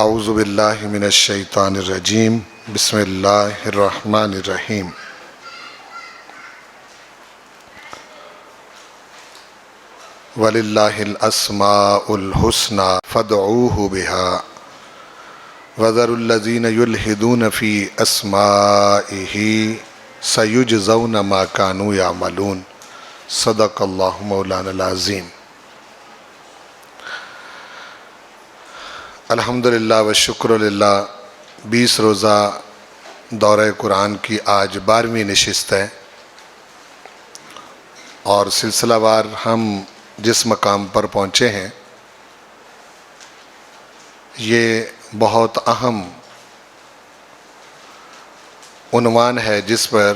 اعوذ باللہ من الشیطان الرجیم بسم اللہ الرحمن الرحیم وَلِلَّهِ الْأَسْمَاءُ الْحُسْنَى فَادْعُوهُ بِهَا وَذَرُوا الَّذِينَ يُلْحِدُونَ فِي أَسْمَائِهِ سَيُجْزَوْنَ مَا كَانُوا يَعْمَلُونَ صدق اللہ مولانا العظیم۔ الحمدللہ والشکر للہ 20 روزہ دورہ قرآن کی آج 12ویں نشست ہے، اور سلسلہ وار ہم جس مقام پر پہنچے ہیں یہ بہت اہم عنوان ہے جس پر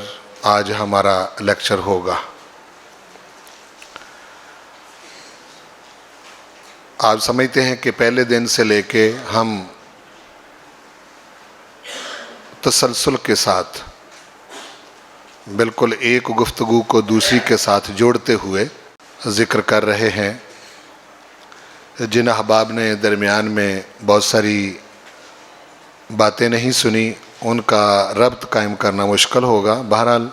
آج ہمارا لیکچر ہوگا۔ آپ سمجھتے ہیں کہ پہلے دن سے لے کے ہم تسلسل کے ساتھ بالکل ایک گفتگو کو دوسری کے ساتھ جوڑتے ہوئے ذکر کر رہے ہیں۔ جن احباب نے درمیان میں بہت ساری باتیں نہیں سنی ان کا ربط قائم کرنا مشکل ہوگا۔ بہرحال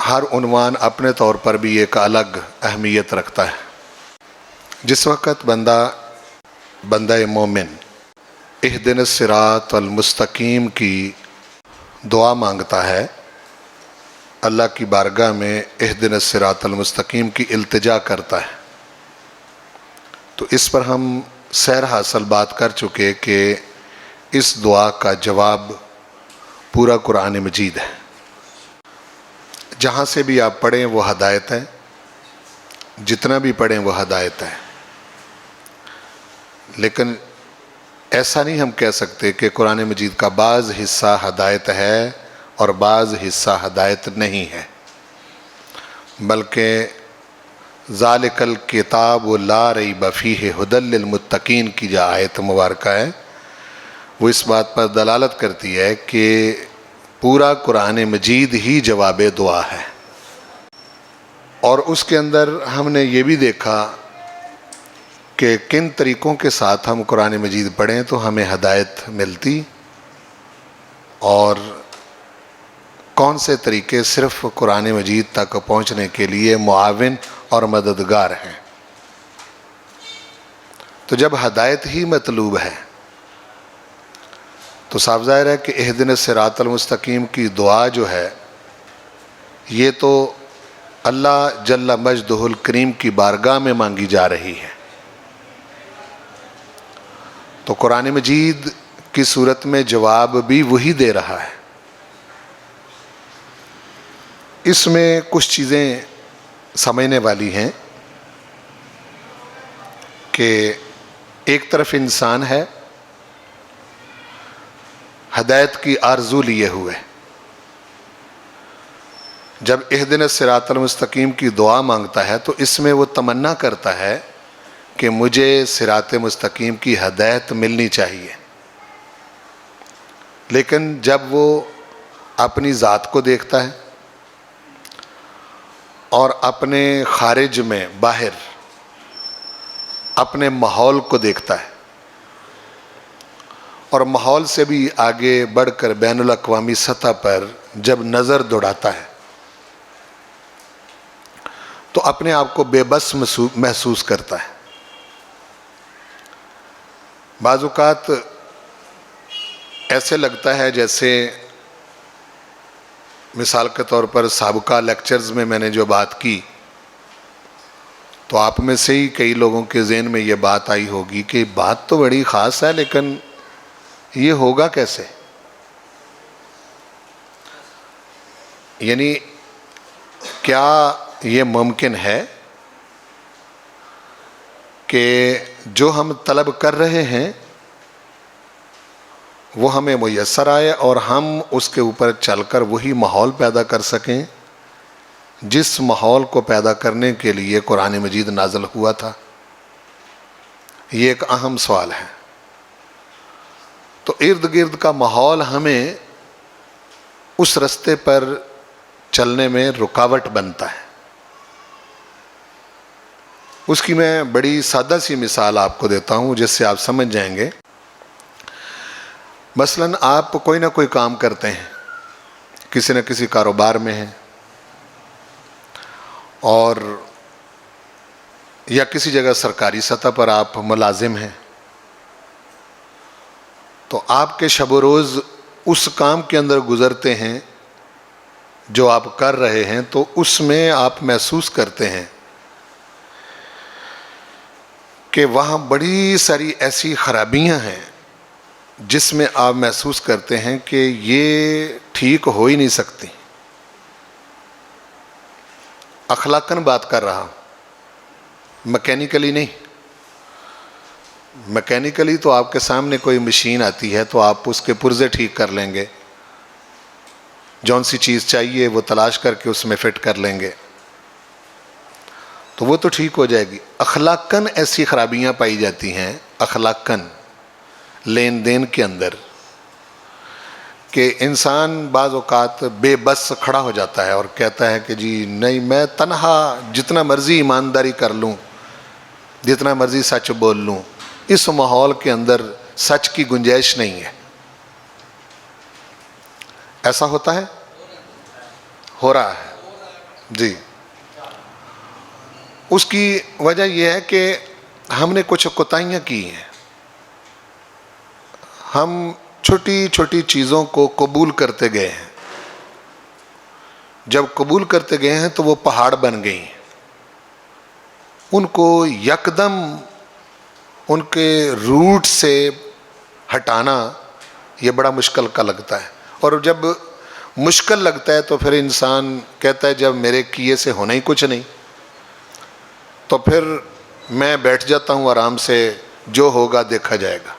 ہر عنوان اپنے طور پر بھی ایک الگ اہمیت رکھتا ہے۔ جس وقت بندہ مومن اہدنا الصراط المستقیم کی دعا مانگتا ہے، اللہ کی بارگاہ میں اہدنا الصراط المستقیم کی التجا کرتا ہے، تو اس پر ہم سیر حاصل بات کر چکے کہ اس دعا کا جواب پورا قرآن مجید ہے۔ جہاں سے بھی آپ پڑھیں وہ ہدایت ہے، جتنا بھی پڑھیں وہ ہدایت ہے۔ لیکن ایسا نہیں ہم کہہ سکتے کہ قرآن مجید کا بعض حصہ ہدایت ہے اور بعض حصہ ہدایت نہیں ہے، بلکہ ذالک الکتاب لا ریب فیہ ھدی للمتقین کی جو آیت مبارکہ ہے وہ اس بات پر دلالت کرتی ہے کہ پورا قرآن مجید ہی جواب دعا ہے۔ اور اس کے اندر ہم نے یہ بھی دیکھا کہ کن طریقوں کے ساتھ ہم قرآن مجید پڑھیں تو ہمیں ہدایت ملتی، اور کون سے طریقے صرف قرآن مجید تک پہنچنے کے لیے معاون اور مددگار ہیں۔ تو جب ہدایت ہی مطلوب ہے تو صاف ظاہر ہے کہ اہدنا الصراط المستقیم کی دعا جو ہے یہ تو اللہ جل مجدہ الکریم کی بارگاہ میں مانگی جا رہی ہے، تو قرآن مجید کی صورت میں جواب بھی وہی دے رہا ہے۔ اس میں کچھ چیزیں سمجھنے والی ہیں کہ ایک طرف انسان ہے ہدایت کی آرزو لیے ہوئے، جب اہدنا الصراط المستقیم کی دعا مانگتا ہے تو اس میں وہ تمنا کرتا ہے کہ مجھے صراط مستقیم کی ہدایت ملنی چاہیے، لیکن جب وہ اپنی ذات کو دیکھتا ہے اور اپنے خارج میں باہر اپنے ماحول کو دیکھتا ہے، اور ماحول سے بھی آگے بڑھ کر بین الاقوامی سطح پر جب نظر دوڑاتا ہے تو اپنے آپ کو بے بس محسوس کرتا ہے۔ بعض اوقات ایسے لگتا ہے جیسے مثال کے طور پر سابقہ لیکچرز میں نے جو بات کی تو آپ میں سے ہی کئی لوگوں کے ذہن میں یہ بات آئی ہوگی کہ بات تو بڑی خاص ہے لیکن یہ ہوگا کیسے؟ یعنی کیا یہ ممکن ہے کہ جو ہم طلب کر رہے ہیں وہ ہمیں میسر آئے اور ہم اس کے اوپر چل کر وہی ماحول پیدا کر سکیں جس ماحول کو پیدا کرنے کے لیے قرآن مجید نازل ہوا تھا؟ یہ ایک اہم سوال ہے۔ تو ارد گرد کا ماحول ہمیں اس رستے پر چلنے میں رکاوٹ بنتا ہے۔ اس کی میں بڑی سادہ سی مثال آپ کو دیتا ہوں جس سے آپ سمجھ جائیں گے۔ مثلاً آپ کوئی نہ کوئی کام کرتے ہیں، کسی نہ کسی کاروبار میں ہیں، اور یا کسی جگہ سرکاری سطح پر آپ ملازم ہیں، تو آپ کے شب و روز اس کام کے اندر گزرتے ہیں جو آپ کر رہے ہیں، تو اس میں آپ محسوس کرتے ہیں کہ وہاں بڑی ساری ایسی خرابیاں ہیں جس میں آپ محسوس کرتے ہیں کہ یہ ٹھیک ہو ہی نہیں سکتی۔ اخلاقاً بات کر رہا ہوں، مکینیکلی نہیں۔ مکینیکلی تو آپ کے سامنے کوئی مشین آتی ہے تو آپ اس کے پرزے ٹھیک کر لیں گے، جون سی چیز چاہیے وہ تلاش کر کے اس میں فٹ کر لیں گے، تو وہ تو ٹھیک ہو جائے گی۔ اخلاقاً ایسی خرابیاں پائی جاتی ہیں، اخلاقاً لین دین کے اندر، کہ انسان بعض اوقات بے بس کھڑا ہو جاتا ہے اور کہتا ہے کہ جی نہیں، میں تنہا جتنا مرضی ایمانداری کر لوں، جتنا مرضی سچ بول لوں، اس ماحول کے اندر سچ کی گنجائش نہیں ہے۔ ایسا ہوتا ہے، ہو رہا ہے جی۔ اس کی وجہ یہ ہے کہ ہم نے کچھ کوتاہیاں کی ہیں۔ ہم چھوٹی چھوٹی چیزوں کو قبول کرتے گئے ہیں، جب قبول کرتے گئے ہیں تو وہ پہاڑ بن گئی ہیں۔ ان کو یکدم ان کے روٹ سے ہٹانا یہ بڑا مشکل کا لگتا ہے، اور جب مشکل لگتا ہے تو پھر انسان کہتا ہے جب میرے کیے سے ہونا ہی کچھ نہیں، تو پھر میں بیٹھ جاتا ہوں آرام سے، جو ہوگا دیکھا جائے گا۔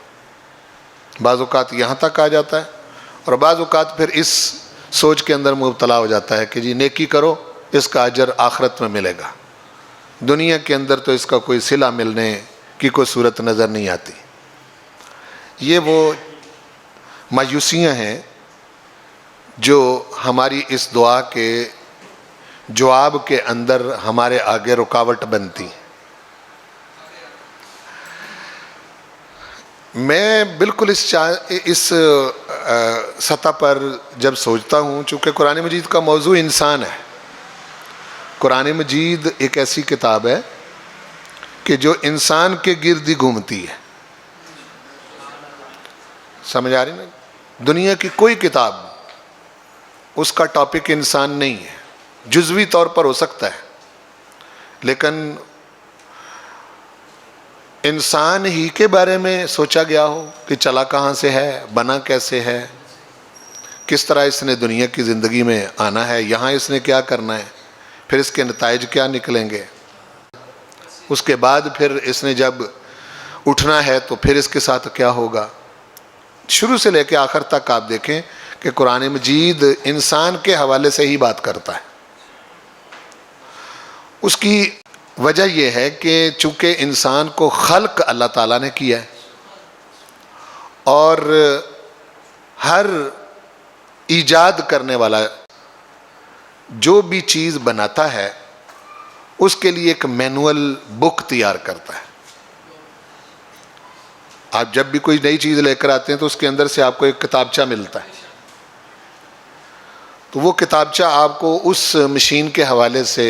بعض اوقات یہاں تک آ جاتا ہے، اور بعض اوقات پھر اس سوچ کے اندر مبتلا ہو جاتا ہے کہ جی نیکی کرو، اس کا اجر آخرت میں ملے گا، دنیا کے اندر تو اس کا کوئی صلہ ملنے کی کوئی صورت نظر نہیں آتی۔ یہ وہ مایوسیاں ہیں جو ہماری اس دعا کے جواب کے اندر ہمارے آگے رکاوٹ بنتی۔ میں بالکل اس سطح پر جب سوچتا ہوں، چونکہ قرآن مجید کا موضوع انسان ہے، قرآن مجید ایک ایسی کتاب ہے کہ جو انسان کے گرد ہی گھومتی ہے۔ سمجھ آ رہی نا؟ دنیا کی کوئی کتاب اس کا ٹاپک انسان نہیں ہے، جزوی طور پر ہو سکتا ہے، لیکن انسان ہی کے بارے میں سوچا گیا ہو کہ چلا کہاں سے ہے، بنا کیسے ہے، کس طرح اس نے دنیا کی زندگی میں آنا ہے، یہاں اس نے کیا کرنا ہے، پھر اس کے نتائج کیا نکلیں گے، اس کے بعد پھر اس نے جب اٹھنا ہے تو پھر اس کے ساتھ کیا ہوگا۔ شروع سے لے کے آخر تک آپ دیکھیں کہ قرآن مجید انسان کے حوالے سے ہی بات کرتا ہے۔ اس کی وجہ یہ ہے کہ چونکہ انسان کو خلق اللہ تعالیٰ نے کیا ہے، اور ہر ایجاد کرنے والا جو بھی چیز بناتا ہے اس کے لیے ایک مینول بک تیار کرتا ہے۔ آپ جب بھی کوئی نئی چیز لے کر آتے ہیں تو اس کے اندر سے آپ کو ایک کتابچہ ملتا ہے، تو وہ کتابچہ آپ کو اس مشین کے حوالے سے،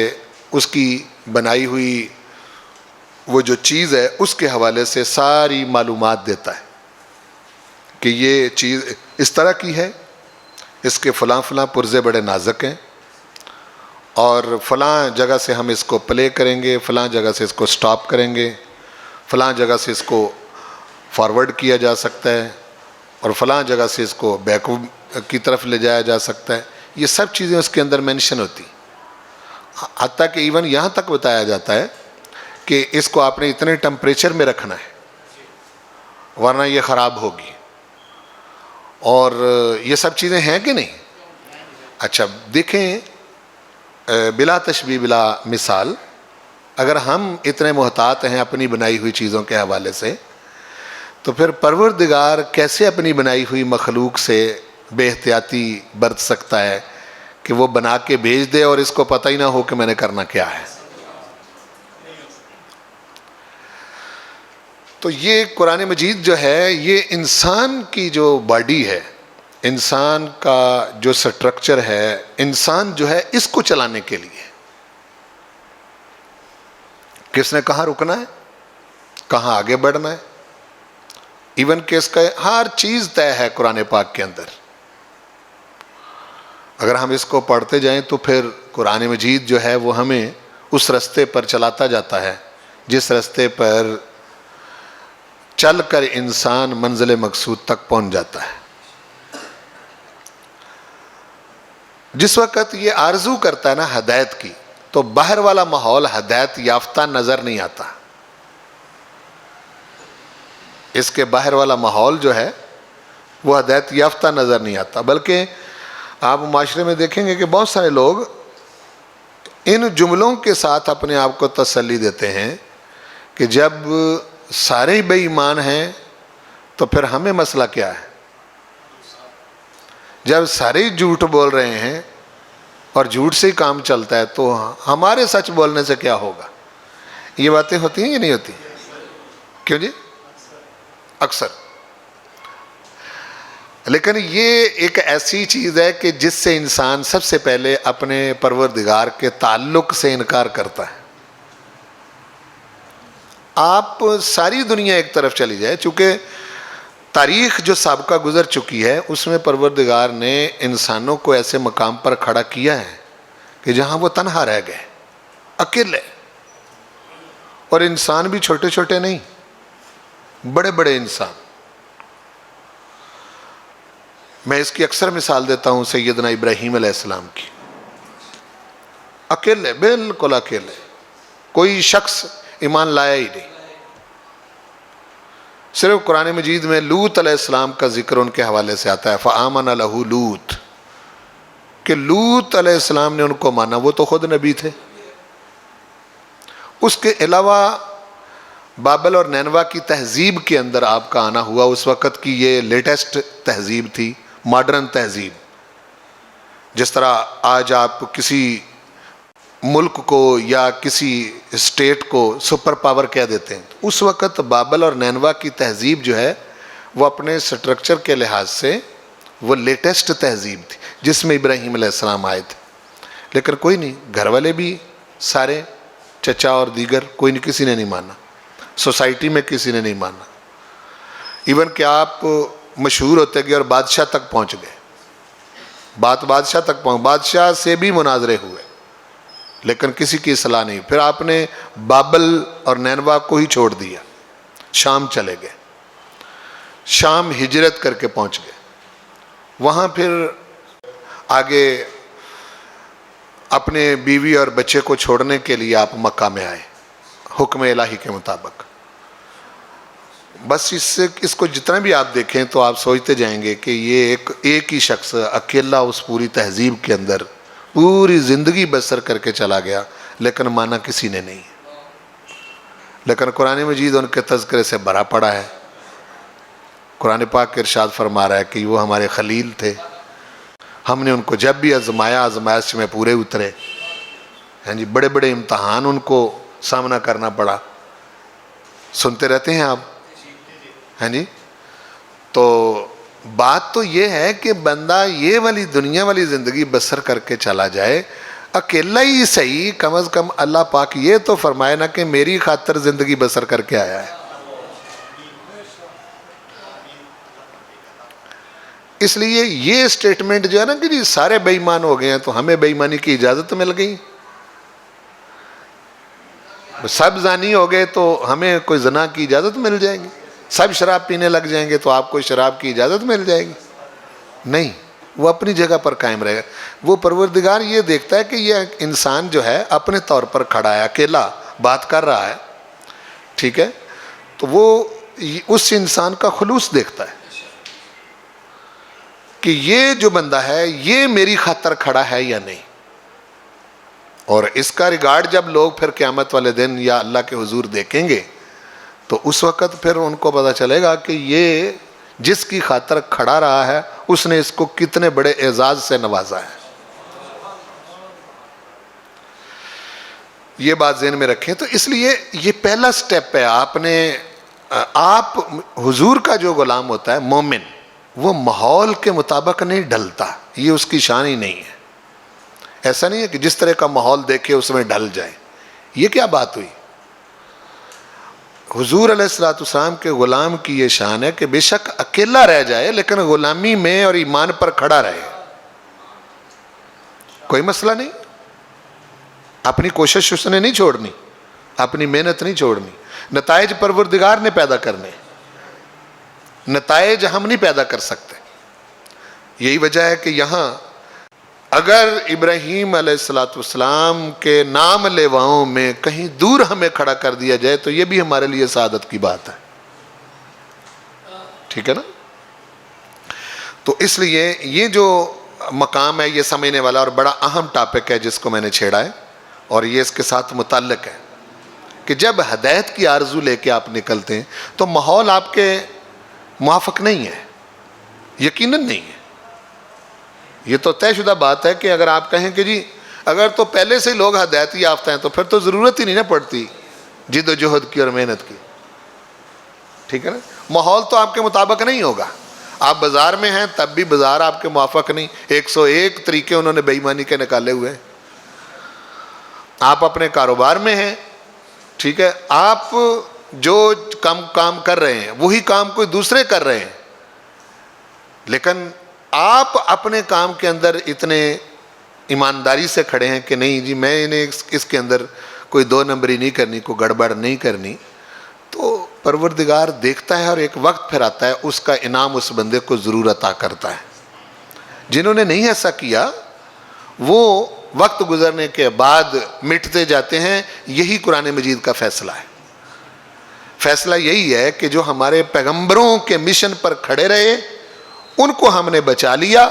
اس کی بنائی ہوئی وہ جو چیز ہے اس کے حوالے سے ساری معلومات دیتا ہے کہ یہ چیز اس طرح کی ہے، اس کے فلاں فلاں پرزے بڑے نازک ہیں، اور فلاں جگہ سے ہم اس کو پلے کریں گے، فلاں جگہ سے اس کو سٹاپ کریں گے، فلاں جگہ سے اس کو فارورڈ کیا جا سکتا ہے، اور فلاں جگہ سے اس کو بیک کی طرف لے جایا جا سکتا ہے۔ یہ سب چیزیں اس کے اندر مینشن ہوتی، حتیٰ کہ ایون یہاں تک بتایا جاتا ہے کہ اس کو آپ نے اتنے ٹمپریچر میں رکھنا ہے ورنہ یہ خراب ہوگی، اور یہ سب چیزیں ہیں کہ نہیں؟ اچھا دیکھیں، بلا تشبیہ بلا مثال، اگر ہم اتنے محتاط ہیں اپنی بنائی ہوئی چیزوں کے حوالے سے، تو پھر پروردگار کیسے اپنی بنائی ہوئی مخلوق سے بے احتیاطی برت سکتا ہے کہ وہ بنا کے بھیج دے اور اس کو پتہ ہی نہ ہو کہ میں نے کرنا کیا ہے۔ تو یہ قرآن مجید جو ہے یہ انسان کی جو باڈی ہے، انسان کا جو سٹرکچر ہے، انسان جو ہے اس کو چلانے کے لیے کس نے کہاں رکنا ہے، کہاں آگے بڑھنا ہے، ایون کہ اس کا ہر چیز طے ہے قرآن پاک کے اندر۔ اگر ہم اس کو پڑھتے جائیں تو پھر قرآن مجید جو ہے وہ ہمیں اس رستے پر چلاتا جاتا ہے جس رستے پر چل کر انسان منزل مقصود تک پہنچ جاتا ہے۔ جس وقت یہ آرزو کرتا ہے نا ہدایت کی، تو باہر والا ماحول ہدایت یافتہ نظر نہیں آتا، اس کے باہر والا ماحول جو ہے وہ ہدایت یافتہ نظر نہیں آتا، بلکہ آپ معاشرے میں دیکھیں گے کہ بہت سارے لوگ ان جملوں کے ساتھ اپنے آپ کو تسلی دیتے ہیں کہ جب سارے بے ایمان ہیں تو پھر ہمیں مسئلہ کیا ہے، جب سارے جھوٹ بول رہے ہیں اور جھوٹ سے ہی کام چلتا ہے تو ہمارے سچ بولنے سے کیا ہوگا۔ یہ باتیں ہوتی ہیں یا نہیں ہوتی؟ کیوں جی؟ اکثر۔ لیکن یہ ایک ایسی چیز ہے کہ جس سے انسان سب سے پہلے اپنے پروردگار کے تعلق سے انکار کرتا ہے۔ آپ ساری دنیا ایک طرف چلی جائے، چونکہ تاریخ جو سابقہ گزر چکی ہے اس میں پروردگار نے انسانوں کو ایسے مقام پر کھڑا کیا ہے کہ جہاں وہ تنہا رہ گئے، اکیلے، اور انسان بھی چھوٹے چھوٹے نہیں، بڑے بڑے انسان۔ میں اس کی اکثر مثال دیتا ہوں سیدنا ابراہیم علیہ السلام کی، اکیلے، بالکل اکیلے، کوئی شخص ایمان لایا ہی نہیں۔ صرف قرآن مجید میں لوط علیہ السلام کا ذکر ان کے حوالے سے آتا ہے، فآمن لہ لوط، کہ لوط علیہ السلام نے ان کو مانا، وہ تو خود نبی تھے۔ اس کے علاوہ بابل اور نینوا کی تہذیب کے اندر آپ کا آنا ہوا، اس وقت کی یہ لیٹسٹ تہذیب تھی، ماڈرن تہذیب۔ جس طرح آج آپ کسی ملک کو یا کسی اسٹیٹ کو سپر پاور کہہ دیتے ہیں، اس وقت بابل اور نینوا کی تہذیب جو ہے وہ اپنے سٹرکچر کے لحاظ سے وہ لیٹسٹ تہذیب تھی جس میں ابراہیم علیہ السلام آئے تھے۔ لیکن کوئی نہیں، گھر والے بھی سارے، چچا اور دیگر، کوئی نہیں، کسی نے نہیں مانا، سوسائٹی میں کسی نے نہیں مانا، ایون کہ آپ مشہور ہوتے گئے اور بادشاہ تک پہنچ گئے، بادشاہ تک پہنچ، بادشاہ سے بھی مناظرے ہوئے لیکن کسی کی اصلاح نہیں۔ پھر آپ نے بابل اور نینوا کو ہی چھوڑ دیا، شام چلے گئے، شام ہجرت کر کے پہنچ گئے، وہاں پھر آگے اپنے بیوی اور بچے کو چھوڑنے کے لیے آپ مکہ میں آئے حکم الہی کے مطابق۔ بس اس کو جتنا بھی آپ دیکھیں تو آپ سوچتے جائیں گے کہ یہ ایک ہی شخص اکیلا اس پوری تہذیب کے اندر پوری زندگی بسر کر کے چلا گیا، لیکن مانا کسی نے نہیں۔ لیکن قرآن مجید ان کے تذکرے سے بھرا پڑا ہے۔ قرآن پاک ارشاد فرما رہا ہے کہ وہ ہمارے خلیل تھے، ہم نے ان کو جب بھی آزمایا، آزمائش میں پورے اترے، ہاں جی، بڑے بڑے امتحان ان کو سامنا کرنا پڑا۔ سنتے رہتے ہیں آپ، ہاں جی۔ تو بات تو یہ ہے کہ بندہ یہ والی دنیا والی زندگی بسر کر کے چلا جائے اکیلا ہی صحیح، کم از کم اللہ پاک یہ تو فرمائے نا کہ میری خاطر زندگی بسر کر کے آیا ہے۔ اس لیے یہ سٹیٹمنٹ جو ہے نا کہ جی سارے بے ایمان ہو گئے ہیں تو ہمیں بے ایمانی کی اجازت مل گئی، سب زانی ہو گئے تو ہمیں کوئی زنا کی اجازت مل جائے گی، سب شراب پینے لگ جائیں گے تو آپ کو شراب کی اجازت مل جائے گی، نہیں، وہ اپنی جگہ پر قائم رہے گا۔ وہ پروردگار یہ دیکھتا ہے کہ یہ انسان جو ہے اپنے طور پر کھڑا ہے، اکیلا بات کر رہا ہے، ٹھیک ہے، تو وہ اس انسان کا خلوص دیکھتا ہے کہ یہ جو بندہ ہے یہ میری خاطر کھڑا ہے یا نہیں۔ اور اس کا ریگارڈ جب لوگ پھر قیامت والے دن یا اللہ کے حضور دیکھیں گے تو اس وقت پھر ان کو پتہ چلے گا کہ یہ جس کی خاطر کھڑا رہا ہے اس نے اس کو کتنے بڑے اعزاز سے نوازا ہے۔ یہ بات ذہن میں رکھیں۔ تو اس لیے یہ پہلا سٹیپ ہے، آپ نے آپ حضور کا جو غلام ہوتا ہے مومن، وہ ماحول کے مطابق نہیں ڈھلتا، یہ اس کی شان ہی نہیں ہے۔ ایسا نہیں ہے کہ جس طرح کا ماحول دیکھے اس میں ڈھل جائے، یہ کیا بات ہوئی؟ حضور علیہ الصلوۃ والسلام کے غلام کی یہ شان ہے کہ بے شک اکیلا رہ جائے لیکن غلامی میں اور ایمان پر کھڑا رہے، کوئی مسئلہ نہیں، اپنی کوشش اس نے نہیں چھوڑنی، اپنی محنت نہیں چھوڑنی، نتائج پروردگار نے پیدا کرنے، نتائج ہم نہیں پیدا کر سکتے۔ یہی وجہ ہے کہ یہاں اگر ابراہیم علیہ الصلوۃ والسلام کے نام لیواؤں میں کہیں دور ہمیں کھڑا کر دیا جائے تو یہ بھی ہمارے لیے سعادت کی بات ہے، ٹھیک ہے نا؟ تو اس لیے یہ جو مقام ہے یہ سمجھنے والا اور بڑا اہم ٹاپک ہے جس کو میں نے چھیڑا ہے، اور یہ اس کے ساتھ متعلق ہے کہ جب ہدایت کی آرزو لے کے آپ نکلتے ہیں تو ماحول آپ کے موافق نہیں ہے، یقیناً نہیں ہے۔ یہ تو طے شدہ بات ہے کہ اگر آپ کہیں کہ جی اگر تو پہلے سے لوگ ہدایت یافتہ ہیں تو پھر تو ضرورت ہی نہیں نہ پڑتی جد و جہد کی اور محنت کی، ٹھیک ہے نا؟ ماحول تو آپ کے مطابق نہیں ہوگا، آپ بازار میں ہیں تب بھی بازار آپ کے موافق نہیں، 101 طریقے انہوں نے بے ایمانی کے نکالے ہوئے ہیں۔ آپ اپنے کاروبار میں ہیں، ٹھیک ہے، آپ جو کام کر رہے ہیں وہی کام کوئی دوسرے کر رہے ہیں، لیکن آپ اپنے کام کے اندر اتنے ایمانداری سے کھڑے ہیں کہ نہیں جی میں انہیں اس کے اندر کوئی دو نمبری نہیں کرنی، کوئی گڑبڑ نہیں کرنی، تو پروردگار دیکھتا ہے اور ایک وقت پھر آتا ہے اس کا انعام اس بندے کو ضرور عطا کرتا ہے۔ جنہوں نے نہیں ایسا کیا وہ وقت گزرنے کے بعد مٹتے جاتے ہیں، یہی قرآن مجید کا فیصلہ ہے۔ فیصلہ یہی ہے کہ جو ہمارے پیغمبروں کے مشن پر کھڑے رہے ان کو ہم نے بچا لیا،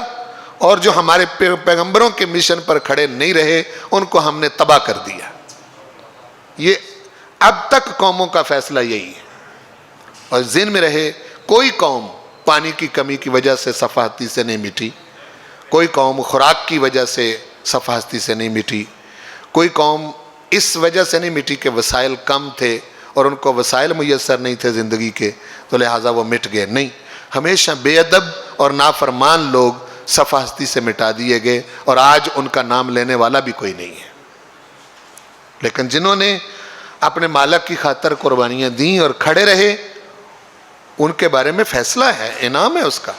اور جو ہمارے پیغمبروں کے مشن پر کھڑے نہیں رہے ان کو ہم نے تباہ کر دیا۔ یہ اب تک قوموں کا فیصلہ یہی ہے، اور ذہن میں رہے کوئی قوم پانی کی کمی کی وجہ سے سفاہتی سے نہیں مٹی، کوئی قوم خوراک کی وجہ سے سفاہتی سے نہیں مٹی، کوئی قوم اس وجہ سے نہیں مٹی کہ وسائل کم تھے اور ان کو وسائل میسر نہیں تھے زندگی کے تو لہٰذا وہ مٹ گئے، نہیں، ہمیشہ بے ادب اور نافرمان لوگ سفاہتی سے مٹا دیے گئے، اور آج ان کا نام لینے والا بھی کوئی نہیں ہے۔ لیکن جنہوں نے اپنے مالک کی خاطر قربانیاں دیں اور کھڑے رہے ان کے بارے میں فیصلہ ہے، انعام ہے اس کا۔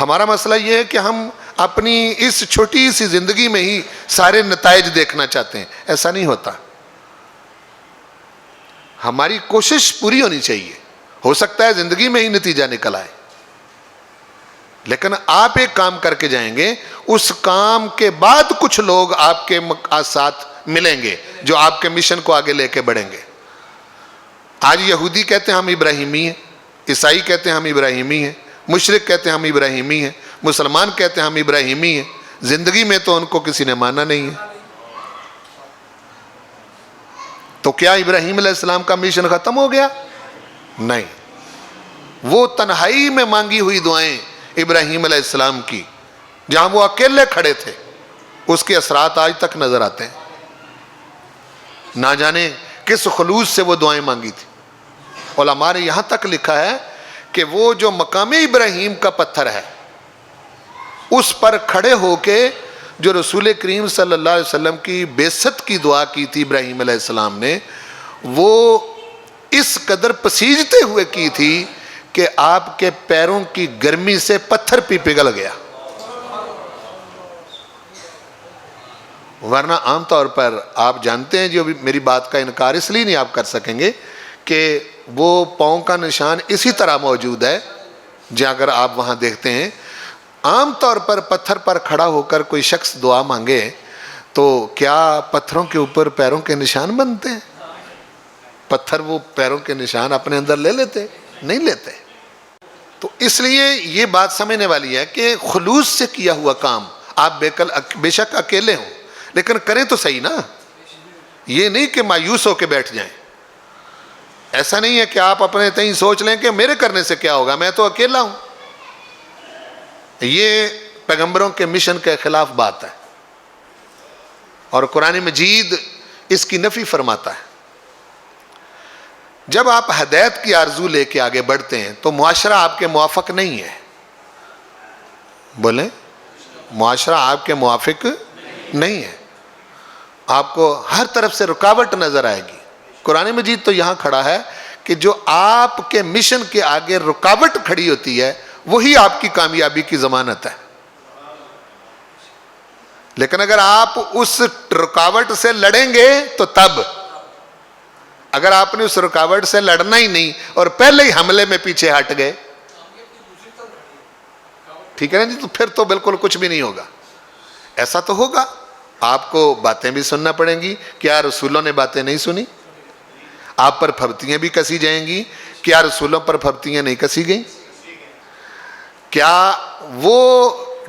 ہمارا مسئلہ یہ ہے کہ ہم اپنی اس چھوٹی سی زندگی میں ہی سارے نتائج دیکھنا چاہتے ہیں، ایسا نہیں ہوتا۔ ہماری کوشش پوری ہونی چاہیے، ہو سکتا ہے زندگی میں ہی نتیجہ نکل آئے، لیکن آپ ایک کام کر کے جائیں گے، اس کام کے بعد کچھ لوگ آپ کے ساتھ ملیں گے جو آپ کے مشن کو آگے لے کے بڑھیں گے۔ آج یہودی کہتے ہیں ہم ابراہیمی ہیں، عیسائی کہتے ہیں ہم ابراہیمی ہیں، مشرک کہتے ہیں ہم ابراہیمی ہیں، مسلمان کہتے ہیں ہم ابراہیمی ہیں، زندگی میں تو ان کو کسی نے مانا نہیں ہے۔ تو کیا ابراہیم علیہ السلام کا مشن ختم ہو گیا؟ نہیں، وہ تنہائی میں مانگی ہوئی دعائیں ابراہیم علیہ السلام کی جہاں وہ اکیلے کھڑے تھے، اس کے اثرات آج تک نظر آتے ہیں۔ نہ جانے کس خلوص سے وہ دعائیں مانگی تھی۔ علماء نے یہاں تک لکھا ہے کہ وہ جو مقام ابراہیم کا پتھر ہے اس پر کھڑے ہو کے جو رسول کریم صلی اللہ علیہ وسلم کی بعثت کی دعا کی تھی ابراہیم علیہ السلام نے، وہ اس قدر پسیجتے ہوئے کی تھی کہ آپ کے پیروں کی گرمی سے پتھر بھی پگھل گیا۔ ورنہ عام طور پر آپ جانتے ہیں، جو میری بات کا انکار اس لیے نہیں آپ کر سکیں گے کہ وہ پاؤں کا نشان اسی طرح موجود ہے جہاں اگر آپ وہاں دیکھتے ہیں عام طور پر پتھر پر کھڑا ہو کر کوئی شخص دعا مانگے تو کیا پتھروں کے اوپر پیروں کے نشان بنتے ہیں؟ پتھر وہ پیروں کے نشان اپنے اندر لے لیتے؟ نہیں لیتے۔ تو اس لیے یہ بات سمجھنے والی ہے کہ خلوص سے کیا ہوا کام آپ بے شک اکیلے ہوں لیکن کریں تو صحیح نا، یہ نہیں کہ مایوس ہو کے بیٹھ جائیں۔ ایسا نہیں ہے کہ آپ اپنے تئیں سوچ لیں کہ میرے کرنے سے کیا ہوگا، میں تو اکیلا ہوں۔ یہ پیغمبروں کے مشن کے خلاف بات ہے، اور قرآن مجید اس کی نفی فرماتا ہے۔ جب آپ ہدایت کی آرزو لے کے آگے بڑھتے ہیں تو معاشرہ آپ کے موافق نہیں ہے. بولیں, معاشرہ آپ کے موافق نہیں ہے. آپ کو ہر طرف سے رکاوٹ نظر آئے گی. قرآن مجید تو یہاں کھڑا ہے کہ جو آپ کے مشن کے آگے رکاوٹ کھڑی ہوتی ہے وہی آپ کی کامیابی کی ضمانت ہے. لیکن اگر آپ اس رکاوٹ سے لڑیں گے تو تب, اگر آپ نے اس رکاوٹ سے لڑنا ہی نہیں اور پہلے ہی حملے میں پیچھے ہٹ گئے, ٹھیک ہے نا جی, تو پھر تو بالکل کچھ بھی نہیں ہوگا. ایسا تو ہوگا, آپ کو باتیں بھی سننا پڑیں گی. کیا رسولوں نے باتیں نہیں سنی؟ آپ پر پھبتیاں بھی کسی جائیں گی. کیا رسولوں پر پھبتیاں نہیں کسی گئیں؟ کیا وہ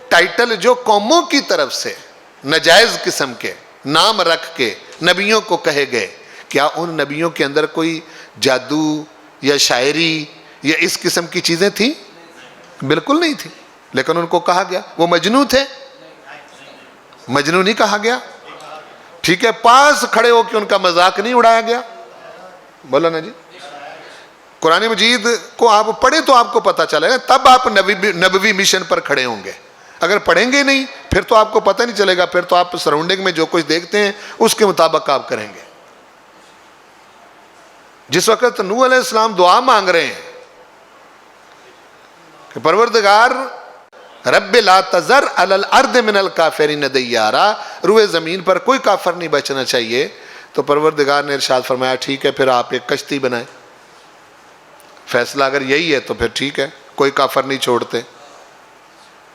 ٹائٹل جو قوموں کی طرف سے ناجائز قسم کے نام رکھ کے نبیوں کو کہے گئے, کیا ان نبیوں کے اندر کوئی جادو یا شاعری یا اس قسم کی چیزیں تھیں؟ بالکل نہیں تھی. لیکن ان کو کہا گیا وہ مجنوں تھے. مجنوں نہیں کہا گیا, ٹھیک ہے. پاس کھڑے ہو کے ان کا مذاق نہیں اڑایا گیا. بولا نا جی. قرآن مجید کو آپ پڑھیں تو آپ کو پتہ چلے گا, تب آپ نبوی مشن پر کھڑے ہوں گے. اگر پڑھیں گے نہیں پھر تو آپ کو پتہ نہیں چلے گا. پھر تو آپ سراؤنڈنگ میں جو کچھ دیکھتے ہیں اس کے مطابق آپ کریں گے. جس وقت نوح علیہ السلام دعا مانگ رہے ہیں کہ پروردگار رب لا تذر علی الارض من الکافرین دیارا, روئے زمین پر کوئی کافر نہیں بچنا چاہیے, تو پروردگار نے ارشاد فرمایا ٹھیک ہے پھر آپ ایک کشتی بنائیں. فیصلہ اگر یہی ہے تو پھر ٹھیک ہے, کوئی کافر نہیں چھوڑتے.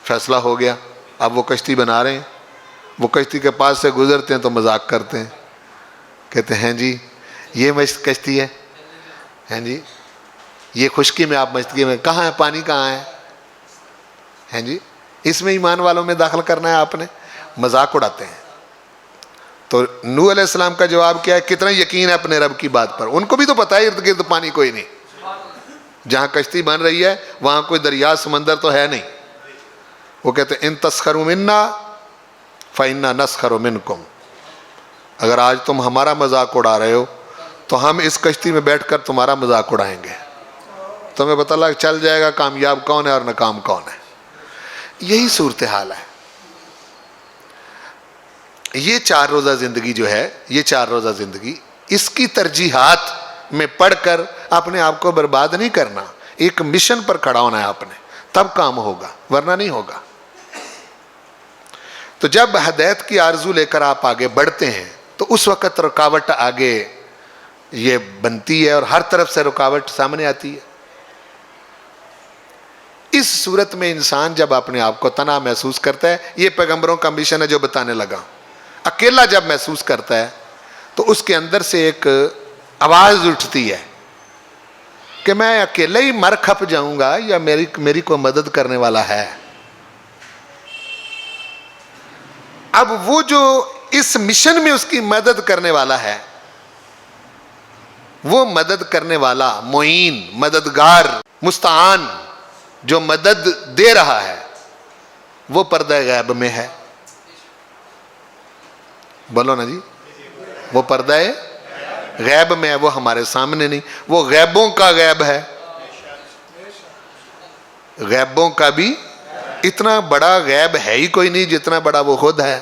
فیصلہ ہو گیا, اب وہ کشتی بنا رہے ہیں. وہ کشتی کے پاس سے گزرتے ہیں تو مذاق کرتے ہیں, کہتے ہیں جی یہ کشتی ہے, ہیں جی یہ خشکی میں, آپ مشتگی میں, کہاں ہے پانی, کہاں ہے, ہیں جی اس میں ایمان والوں میں داخل کرنا ہے آپ نے. مذاق اڑاتے ہیں. تو نوح علیہ السلام کا جواب کیا ہے؟ کتنا یقین ہے اپنے رب کی بات پر. ان کو بھی تو پتہ ہے ارد گرد پانی کوئی نہیں, جہاں کشتی بن رہی ہے وہاں کوئی دریا سمندر تو ہے نہیں. وہ کہتے ہیں ان تسخروا منا فإنا نسخر منکم, اگر آج تم ہمارا مذاق اڑا رہے ہو تو ہم اس کشتی میں بیٹھ کر تمہارا مذاق اڑائیں گے. تمہیں پتہ لگ چل جائے گا کامیاب کون ہے اور ناکام کون ہے. یہی صورتحال ہے. یہ 4 روزہ زندگی جو ہے, یہ 4 روزہ زندگی, اس کی ترجیحات میں پڑھ کر اپنے آپ کو برباد نہیں کرنا. ایک مشن پر کھڑا ہونا ہے آپ نے, تب کام ہوگا, ورنہ نہیں ہوگا. تو جب ہدایت کی آرزو لے کر آپ آگے بڑھتے ہیں تو اس وقت رکاوٹ آگے یہ بنتی ہے اور ہر طرف سے رکاوٹ سامنے آتی ہے. اس صورت میں انسان جب اپنے آپ کو تنہا محسوس کرتا ہے, یہ پیغمبروں کا مشن ہے جو بتانے لگا, اکیلا جب محسوس کرتا ہے تو اس کے اندر سے ایک آواز اٹھتی ہے کہ میں اکیلے ہی مر کھپ جاؤں گا یا میری کوئی مدد کرنے والا ہے. اب وہ جو اس مشن میں اس کی مدد کرنے والا ہے, وہ مدد کرنے والا, معین, مددگار, مستعان جو مدد دے رہا ہے وہ پردہ غیب میں ہے. بولو نا جی, وہ پردہ غیب میں ہے, وہ ہمارے سامنے نہیں. وہ غیبوں کا غیب ہے, غیبوں کا بھی اتنا بڑا غیب ہے ہی کوئی نہیں جتنا بڑا وہ خود ہے.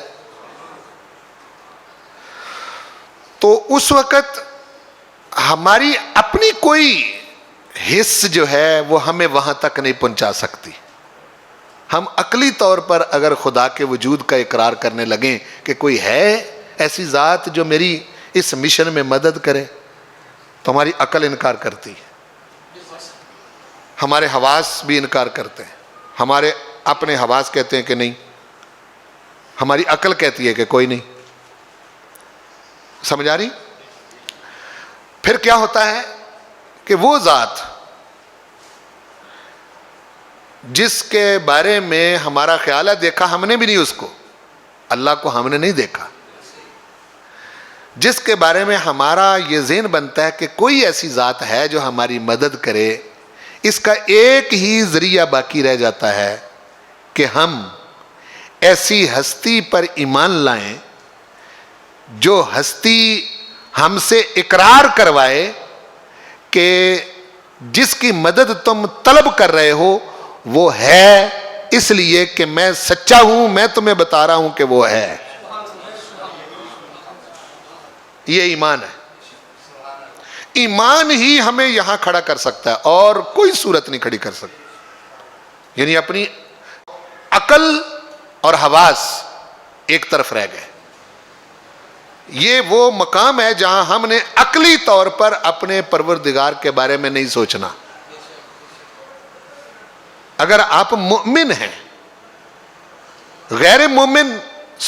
تو اس وقت ہماری اپنی کوئی حص جو ہے وہ ہمیں وہاں تک نہیں پہنچا سکتی. ہم عقلی طور پر اگر خدا کے وجود کا اقرار کرنے لگیں کہ کوئی ہے ایسی ذات جو میری اس مشن میں مدد کرے, تو ہماری عقل انکار کرتی ہے, ہمارے حواس بھی انکار کرتے ہیں. ہمارے اپنے حواس کہتے ہیں کہ نہیں, ہماری عقل کہتی ہے کہ کوئی نہیں. سمجھ آ رہی؟ پھر کیا ہوتا ہے کہ وہ ذات جس کے بارے میں ہمارا خیال ہے دیکھا ہم نے بھی نہیں اس کو, اللہ کو ہم نے نہیں دیکھا, جس کے بارے میں ہمارا یہ ذہن بنتا ہے کہ کوئی ایسی ذات ہے جو ہماری مدد کرے, اس کا ایک ہی ذریعہ باقی رہ جاتا ہے کہ ہم ایسی ہستی پر ایمان لائیں جو ہستی ہم سے اقرار کروائے کہ کہ جس کی مدد تم طلب کر رہے ہو وہ ہے، اس لیے کہ میں سچا ہوں، میں تمہیں بتا رہا ہوں کہ وہ ہے. یہ ایمان ہے. ایمان ہی ہمیں یہاں کھڑا کر سکتا ہے اور کوئی صورت نہیں کھڑی کر سکتی. یعنی اپنی عقل اور حواس ایک طرف رہ گئے. یہ وہ مقام ہے جہاں ہم نے عقلی طور پر اپنے پروردگار کے بارے میں نہیں سوچنا. اگر آپ مومن ہیں، غیر مومن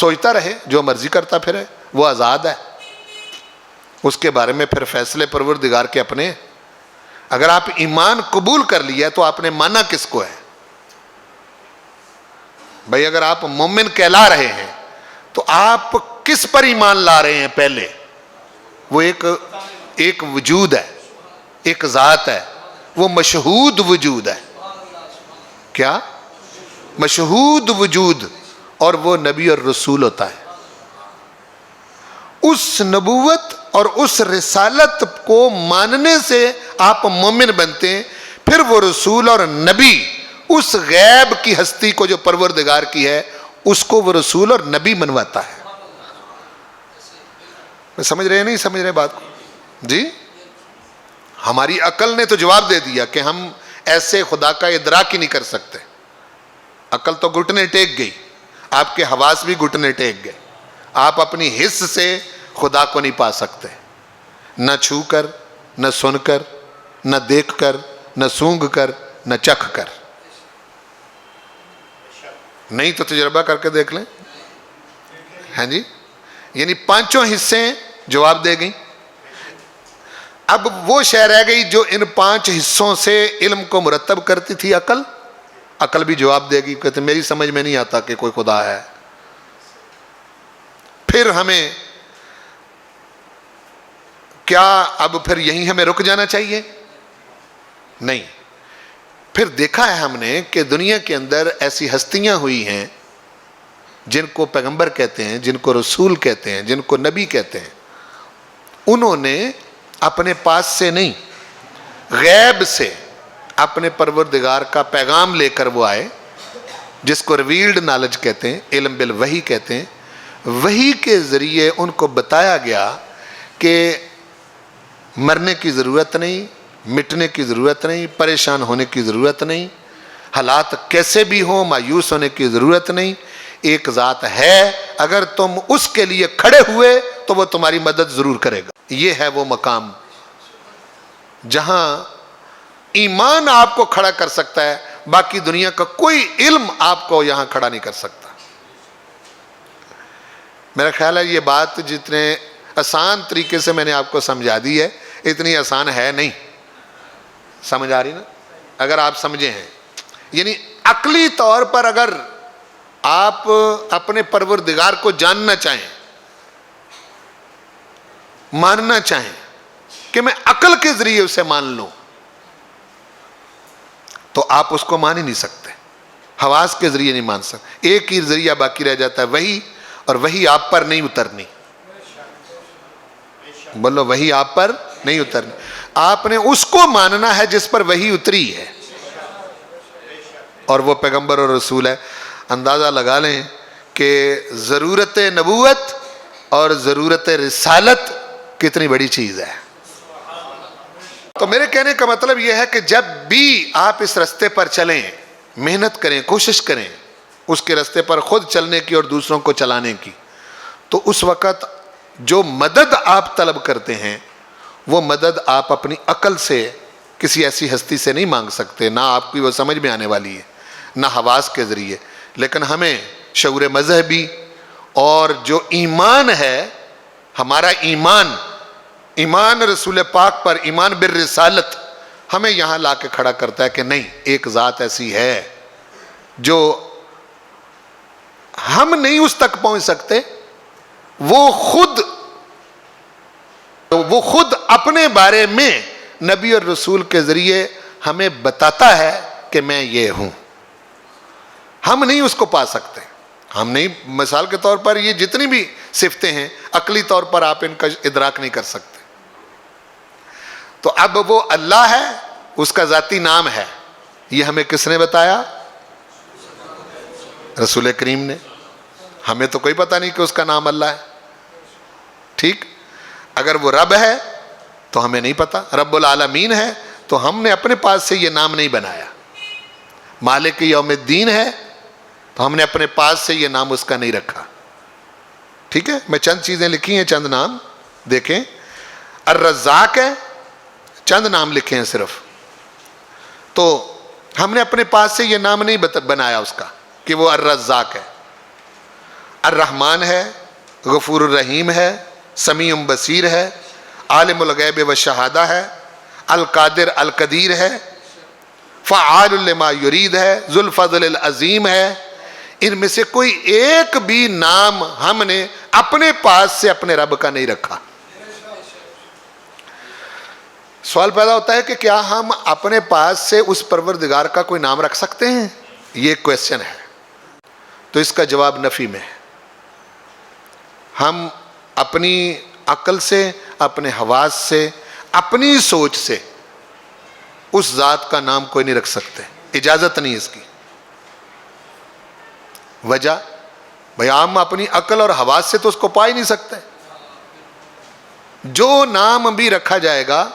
سوچتا رہے، جو مرضی کرتا پھرے، وہ آزاد ہے. اس کے بارے میں پھر فیصلے پروردگار کے اپنے. اگر آپ ایمان قبول کر لیا تو آپ نے مانا کس کو ہے؟ بھائی اگر آپ مومن کہلا رہے ہیں تو آپ کس پر ایمان لا رہے ہیں؟ پہلے وہ ایک وجود ہے، ایک ذات ہے، وہ مشہود وجود ہے. کیا؟ مشہود وجود. اور وہ نبی اور رسول ہوتا ہے. اس نبوت اور اس رسالت کو ماننے سے آپ مومن بنتے ہیں. پھر وہ رسول اور نبی اس غیب کی ہستی کو جو پروردگار کی ہے اس کو وہ رسول اور نبی منواتا ہے. سمجھ رہے ہیں نہیں سمجھ رہے بات کو؟ جی ہماری عقل نے تو جواب دے دیا کہ ہم ایسے خدا کا ادراک ہی نہیں کر سکتے. عقل تو گھٹنے ٹیک گئی، آپ کے حواس بھی گھٹنے ٹیک گئے. آپ اپنی حس سے خدا کو نہیں پا سکتے، نہ چھو کر، نہ سن کر، نہ دیکھ کر، نہ سونگھ کر، نہ چکھ کر. نہیں تو تجربہ کر کے دیکھ لیں. ہاں جی، یعنی پانچوں حصے جواب دے گئیں. اب وہ شے رہ گئی جو ان پانچ حصوں سے علم کو مرتب کرتی تھی عقل. عقل بھی جواب دے گی، کہتے میری سمجھ میں نہیں آتا کہ کوئی خدا ہے. پھر ہمیں کیا اب پھر یہیں ہمیں رک جانا چاہیے؟ نہیں. پھر دیکھا ہے ہم نے کہ دنیا کے اندر ایسی ہستیاں ہوئی ہیں جن کو پیغمبر کہتے ہیں، جن کو رسول کہتے ہیں، جن کو نبی کہتے ہیں. انہوں نے اپنے پاس سے نہیں، غیب سے اپنے پروردگار کا پیغام لے کر وہ آئے، جس کو ریویلڈ نالج کہتے ہیں، علم بالوحی کہتے ہیں. وحی کے ذریعے ان کو بتایا گیا کہ مرنے کی ضرورت نہیں، مٹنے کی ضرورت نہیں، پریشان ہونے کی ضرورت نہیں، حالات کیسے بھی ہوں مایوس ہونے کی ضرورت نہیں. ایک ذات ہے، اگر تم اس کے لیے کھڑے ہوئے تو وہ تمہاری مدد ضرور کرے گا. یہ ہے وہ مقام جہاں ایمان آپ کو کھڑا کر سکتا ہے، باقی دنیا کا کوئی علم آپ کو یہاں کھڑا نہیں کر سکتا. میرا خیال ہے یہ بات جتنے آسان طریقے سے میں نے آپ کو سمجھا دی ہے، اتنی آسان ہے نہیں. سمجھ آ رہی نا؟ اگر آپ سمجھے ہیں، یعنی عقلی طور پر اگر آپ اپنے پروردگار کو جاننا چاہیں، ماننا چاہیں کہ میں عقل کے ذریعے اسے مان لوں، تو آپ اس کو مان ہی نہیں سکتے. حواس کے ذریعے نہیں مان سکتے. ایک ہی ذریعہ باقی رہ جاتا ہے، وہی. اور وہی آپ پر نہیں اترنی. بولو وہی آپ پر نہیں اترنی. آپ نے اس کو ماننا ہے جس پر وہی اتری ہے، اور وہ پیغمبر اور رسول ہے. اندازہ لگا لیں کہ ضرورت نبوت اور ضرورت رسالت کتنی بڑی چیز ہے. تو میرے کہنے کا مطلب یہ ہے کہ جب بھی آپ اس رستے پر چلیں، محنت کریں، کوشش کریں اس کے رستے پر خود چلنے کی اور دوسروں کو چلانے کی، تو اس وقت جو مدد آپ طلب کرتے ہیں وہ مدد آپ اپنی عقل سے کسی ایسی ہستی سے نہیں مانگ سکتے، نہ آپ کی وہ سمجھ میں آنے والی ہے، نہ حواس کے ذریعے. لیکن ہمیں شعور مذہبی اور جو ایمان ہے، ہمارا ایمان رسول پاک پر، ایمان بالرسالت، ہمیں یہاں لا کے کھڑا کرتا ہے کہ نہیں، ایک ذات ایسی ہے جو ہم نہیں اس تک پہنچ سکتے. وہ خود اپنے بارے میں نبی اور رسول کے ذریعے ہمیں بتاتا ہے کہ میں یہ ہوں. ہم نہیں اس کو پا سکتے. ہم نہیں، مثال کے طور پر یہ جتنی بھی صفتیں ہیں عقلی طور پر آپ ان کا ادراک نہیں کر سکتے. تو اب وہ اللہ ہے، اس کا ذاتی نام ہے، یہ ہمیں کس نے بتایا؟ رسول کریم نے. ہمیں تو کوئی پتہ نہیں کہ اس کا نام اللہ ہے. ٹھیک، اگر وہ رب ہے تو ہمیں نہیں پتا، رب العالمین ہے تو ہم نے اپنے پاس سے یہ نام نہیں بنایا. مالک یوم الدین ہے تو ہم نے اپنے پاس سے یہ نام اس کا نہیں رکھا. ٹھیک ہے، میں چند چیزیں لکھی ہیں، چند نام دیکھیں. الرزاق ہے، چند نام لکھے ہیں صرف، تو ہم نے اپنے پاس سے یہ نام نہیں بنایا اس کا کہ وہ الرزاق ہے. الرحمن ہے، غفور الرحیم ہے، سمیع بصیر ہے، عالم الغیب والشہادہ ہے، القادر القدیر ہے، فعال لما یرید ہے، ذو الفضل العظیم ہے. ان میں سے کوئی ایک بھی نام ہم نے اپنے پاس سے اپنے رب کا نہیں رکھا. سوال پیدا ہوتا ہے کہ کیا ہم اپنے پاس سے اس پروردگار کا کوئی نام رکھ سکتے ہیں؟ یہ کویسچن ہے. تو اس کا جواب نفی میں ہے. ہم اپنی عقل سے، اپنے حواس سے، اپنی سوچ سے اس ذات کا نام کوئی نہیں رکھ سکتے، اجازت نہیں اس کی. وجہ بھئی ہم اپنی عقل اور حواس سے تو اس کو پا ہی نہیں سکتے. جو نام بھی رکھا جائے گا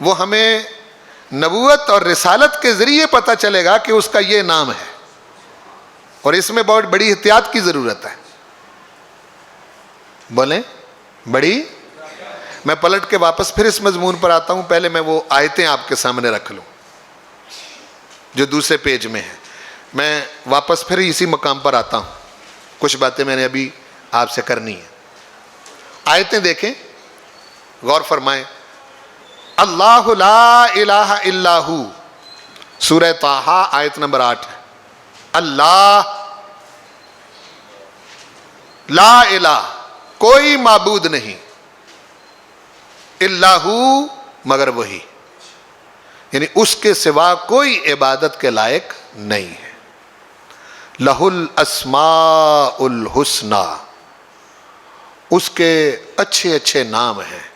وہ ہمیں نبوت اور رسالت کے ذریعے پتہ چلے گا کہ اس کا یہ نام ہے، اور اس میں بہت بڑی احتیاط کی ضرورت ہے. بولیں بڑی. میں پلٹ کے واپس پھر اس مضمون پر آتا ہوں، پہلے میں وہ آیتیں آپ کے سامنے رکھ لوں جو دوسرے پیج میں ہیں. میں واپس پھر اسی مقام پر آتا ہوں، کچھ باتیں میں نے ابھی آپ سے کرنی ہیں. آیتیں دیکھیں، غور فرمائیں. اللہ لا الہ الا ہو، سورہ طٰہٰ آیت نمبر 8 ہے. اللہ لا الہ، کوئی معبود نہیں، الا ہو، مگر وہی، یعنی اس کے سوا کوئی عبادت کے لائق نہیں ہے. لہ الاسماء الحسنی، اس کے اچھے اچھے نام ہیں.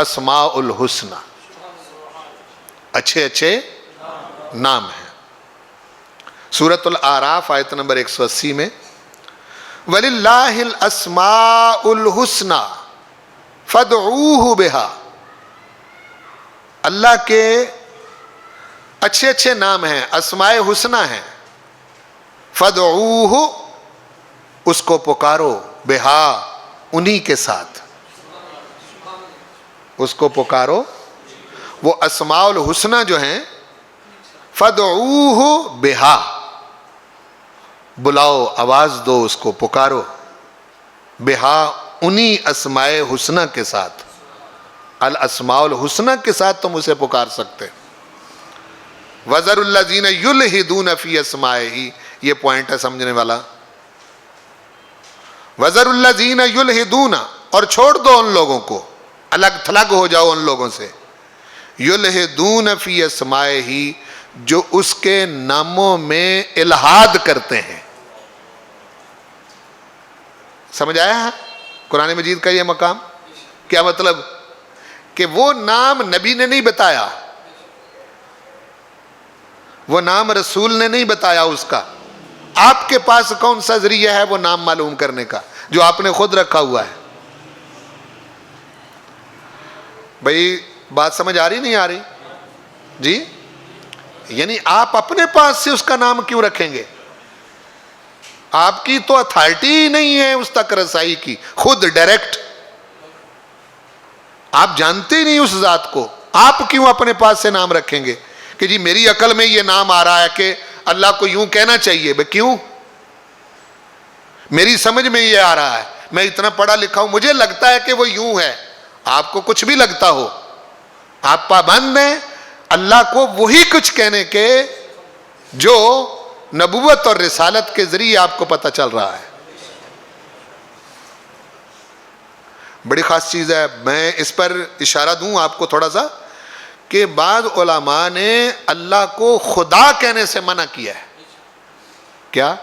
اسماء الحسنی، اچھے اچھے نام ہیں. سورۃ الاعراف آیت نمبر 180 میں وَلِلَّهِ الْأَسْمَاءُ الْحُسْنَى فَادْعُوهُ بِهَا، اللہ کے اچھے اچھے نام ہیں، اسماء حسنہ ہیں. فَادْعُوهُ، اس کو پکارو، بِهَا، انہی کے ساتھ اس کو پکارو. وہ اسماء الحسنہ جو ہیں، فَادْعُوهُ بِهَا، بلاؤ، آواز دو، اس کو پکارو. بہا، انہی اسماء حسنہ کے ساتھ، الاسماء الحسنہ کے ساتھ تم اسے پکار سکتے. وَذَرُوا الَّذِينَ يُلْحِدُونَ فِي أَسْمَائِهِ، یہ پوائنٹ ہے سمجھنے والا. وَذَرُوا الَّذِينَ يُلْحِدُونَ، اور چھوڑ دو ان لوگوں کو، الگ تھلگ ہو جاؤ ان لوگوں سے. يُلْحِدُونَ فِي أَسْمَائِهِ، جو اس کے ناموں میں الحاد کرتے ہیں. سمجھ آیا ہے قرآن مجید کا یہ مقام؟ کیا مطلب؟ کہ وہ نام نبی نے نہیں بتایا، وہ نام رسول نے نہیں بتایا اس کا. آپ کے پاس کون سا ذریعہ ہے وہ نام معلوم کرنے کا جو آپ نے خود رکھا ہوا ہے؟ بھئی بات سمجھ آ رہی نہیں آ رہی؟ جی، یعنی آپ اپنے پاس سے اس کا نام کیوں رکھیں گے؟ آپ کی تو اتھارٹی ہی نہیں ہے اس تک رسائی کی، خود ڈائریکٹ آپ جانتے ہی نہیں اس ذات کو. آپ کیوں اپنے پاس سے نام رکھیں گے کہ جی میری عقل میں یہ نام آ رہا ہے کہ اللہ کو یوں کہنا چاہیے؟ بھئی کیوں؟ میری سمجھ میں یہ آ رہا ہے، میں اتنا پڑھا لکھا ہوں، مجھے لگتا ہے کہ وہ یوں ہے. آپ کو کچھ بھی لگتا ہو، آپ پابند ہیں اللہ کو وہی کچھ کہنے کے جو نبوت اور رسالت کے ذریعے آپ کو پتہ چل رہا ہے. بڑی خاص چیز ہے. میں اس پر اشارہ دوں آپ کو تھوڑا سا کہ بعض علماء نے اللہ کو خدا کہنے سے منع کیا ہے. کیا؟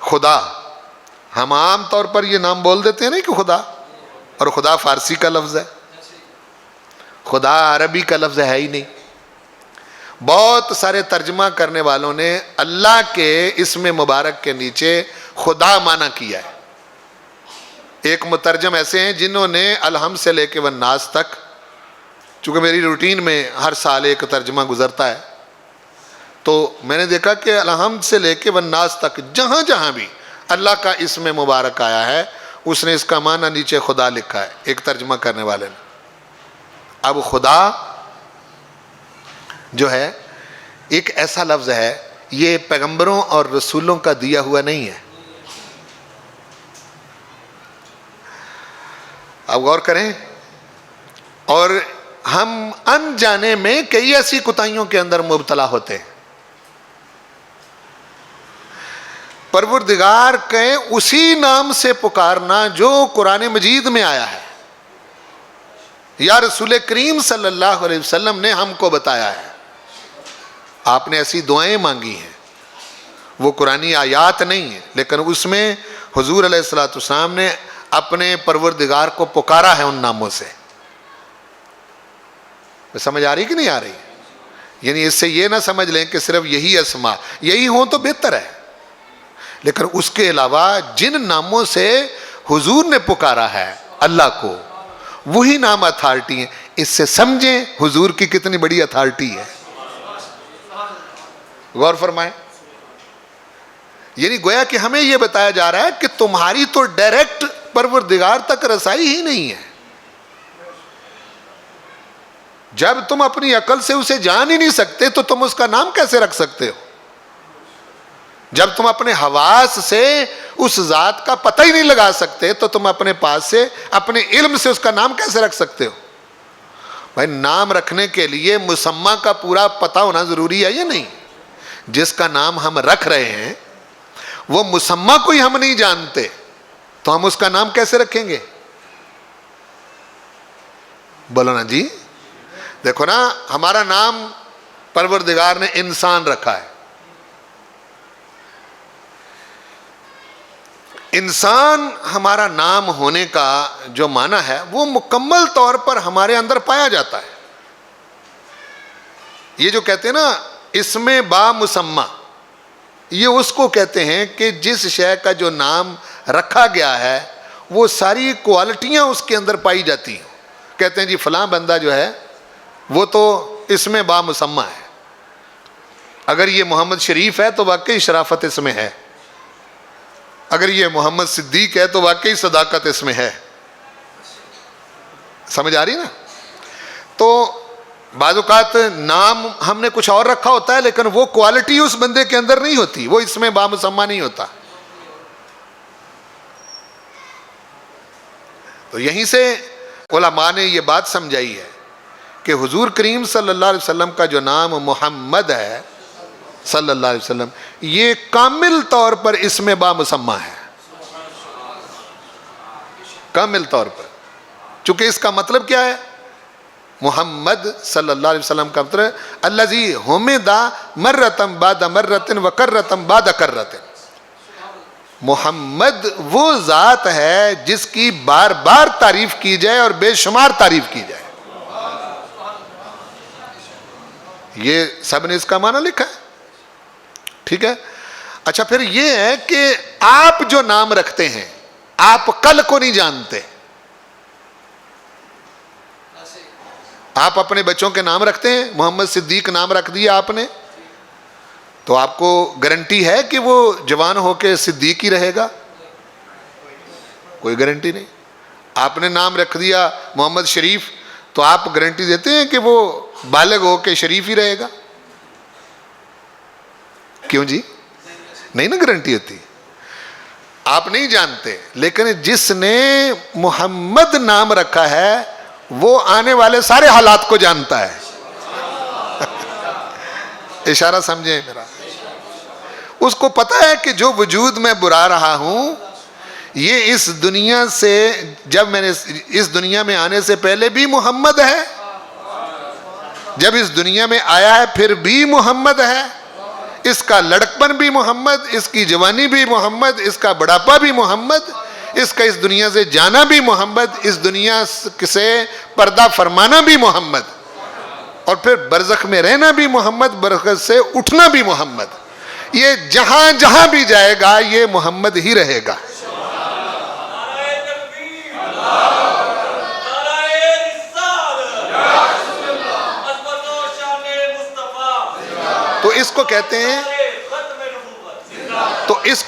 خدا. ہم عام طور پر یہ نام بول دیتے ہیں نہیں کہ خدا، اور خدا فارسی کا لفظ ہے، خدا عربی کا لفظ ہے ہی نہیں۔ بہت سارے ترجمہ کرنے والوں نے اللہ کے اسم مبارک کے نیچے خدا معنی کیا ہے۔ ایک مترجم ایسے ہیں جنہوں نے الحمد سے لے کے والناس تک، چونکہ میری روٹین میں ہر سال ایک ترجمہ گزرتا ہے، تو میں نے دیکھا کہ الحمد سے لے کے والناس تک جہاں جہاں بھی اللہ کا اسم مبارک آیا ہے اس نے اس کا معنی نیچے خدا لکھا ہے، ایک ترجمہ کرنے والے نے۔ اب خدا جو ہے ایک ایسا لفظ ہے، یہ پیغمبروں اور رسولوں کا دیا ہوا نہیں ہے۔ اب غور کریں، اور ہم انجانے میں کئی ایسی کوتاہیوں کے اندر مبتلا ہوتے ہیں۔ پروردگار کے اسی نام سے پکارنا جو قرآن مجید میں آیا ہے، یا رسول کریم صلی اللہ علیہ وسلم نے ہم کو بتایا ہے۔ آپ نے ایسی دعائیں مانگی ہیں، وہ قرآنی آیات نہیں ہیں، لیکن اس میں حضور علیہ السلام نے اپنے پروردگار کو پکارا ہے ان ناموں سے۔ سمجھ آ رہی کہ نہیں آ رہی؟ یعنی اس سے یہ نہ سمجھ لیں کہ صرف یہی اسما، یہی ہوں تو بہتر ہے، لیکن اس کے علاوہ جن ناموں سے حضور نے پکارا ہے اللہ کو، وہی نام اتھارٹی ہیں۔ اس سے سمجھیں حضور کی کتنی بڑی اتھارٹی ہے۔ غور فرمائیں، یعنی گویا کہ ہمیں یہ بتایا جا رہا ہے کہ تمہاری تو ڈائریکٹ پروردگار تک رسائی ہی نہیں ہے۔ جب تم اپنی عقل سے اسے جان ہی نہیں سکتے تو تم اس کا نام کیسے رکھ سکتے ہو؟ جب تم اپنے حواس سے اس ذات کا پتہ ہی نہیں لگا سکتے تو تم اپنے پاس سے، اپنے علم سے اس کا نام کیسے رکھ سکتے ہو؟ بھائی نام رکھنے کے لیے مسمى کا پورا پتہ ہونا ضروری ہے یا نہیں؟ جس کا نام ہم رکھ رہے ہیں وہ مسمى کو ہی ہم نہیں جانتے تو ہم اس کا نام کیسے رکھیں گے؟ بولو نا جی۔ دیکھو نا، ہمارا نام پروردگار نے انسان رکھا ہے۔ انسان ہمارا نام ہونے کا جو معنی ہے وہ مکمل طور پر ہمارے اندر پایا جاتا ہے۔ یہ جو کہتے ہیں نا اسم با مسمى، یہ اس کو کہتے ہیں کہ جس شے کا جو نام رکھا گیا ہے وہ ساری کوالٹیاں اس کے اندر پائی جاتی ہیں۔ کہتے ہیں جی فلاں بندہ جو ہے وہ تو اسم با مسمى ہے۔ اگر یہ محمد شریف ہے تو واقعی شرافت اس میں ہے، اگر یہ محمد صدیق ہے تو واقعی صداقت اس میں ہے۔ سمجھ آ رہی نا؟ تو بعض اوقات نام ہم نے کچھ اور رکھا ہوتا ہے لیکن وہ کوالٹی اس بندے کے اندر نہیں ہوتی، وہ اس میں بامسمى نہیں ہوتا۔ تو یہیں سے علماء نے یہ بات سمجھائی ہے کہ حضور کریم صلی اللہ علیہ وسلم کا جو نام محمد ہے صلی اللہ علیہ وسلم، یہ کامل طور پر اس میں بامسمى ہے، کامل طور پر۔ چونکہ اس کا مطلب کیا ہے؟ محمد صلی اللہ علیہ وسلم کا مطلب الذی حمد مرۃ بعد مرۃ وکرۃ بعد کرۃ۔ محمد وہ ذات ہے جس کی بار بار تعریف کی جائے اور بے شمار تعریف کی جائے۔ یہ سب نے اس کا معنی لکھا ہے، ٹھیک ہے؟ اچھا، پھر یہ ہے کہ آپ جو نام رکھتے ہیں آپ کل کو نہیں جانتے۔ آپ اپنے بچوں کے نام رکھتے ہیں، محمد صدیق نام رکھ دیا آپ نے، تو آپ کو گارنٹی ہے کہ وہ جوان ہو کے صدیق ہی رہے گا؟ کوئی گارنٹی نہیں۔ آپ نے نام رکھ دیا محمد شریف تو آپ گارنٹی دیتے ہیں کہ وہ بالغ ہو کے شریف ہی رہے گا؟ کیوں جی؟ نہیں نا گارنٹی ہوتی۔ آپ نہیں جانتے، لیکن جس نے محمد نام رکھا ہے وہ آنے والے سارے حالات کو جانتا ہے۔ اشارہ سمجھیں میرا؟ اس کو پتا ہے کہ جو وجود میں برا رہا ہوں یہ اس دنیا سے، جب میں نے اس دنیا میں آنے سے پہلے بھی محمد ہے، جب اس دنیا میں آیا ہے پھر بھی محمد ہے، اس کا لڑکپن بھی محمد، اس کی جوانی بھی محمد، اس کا بڑھاپا بھی محمد، اس کا اس دنیا سے جانا بھی محمد، اس دنیا سے پردہ فرمانا بھی محمد، اور پھر برزخ میں رہنا بھی محمد، برزخ سے اٹھنا بھی محمد. یہ جہاں جہاں بھی جائے گا یہ محمد ہی رہے گا. تو اس کو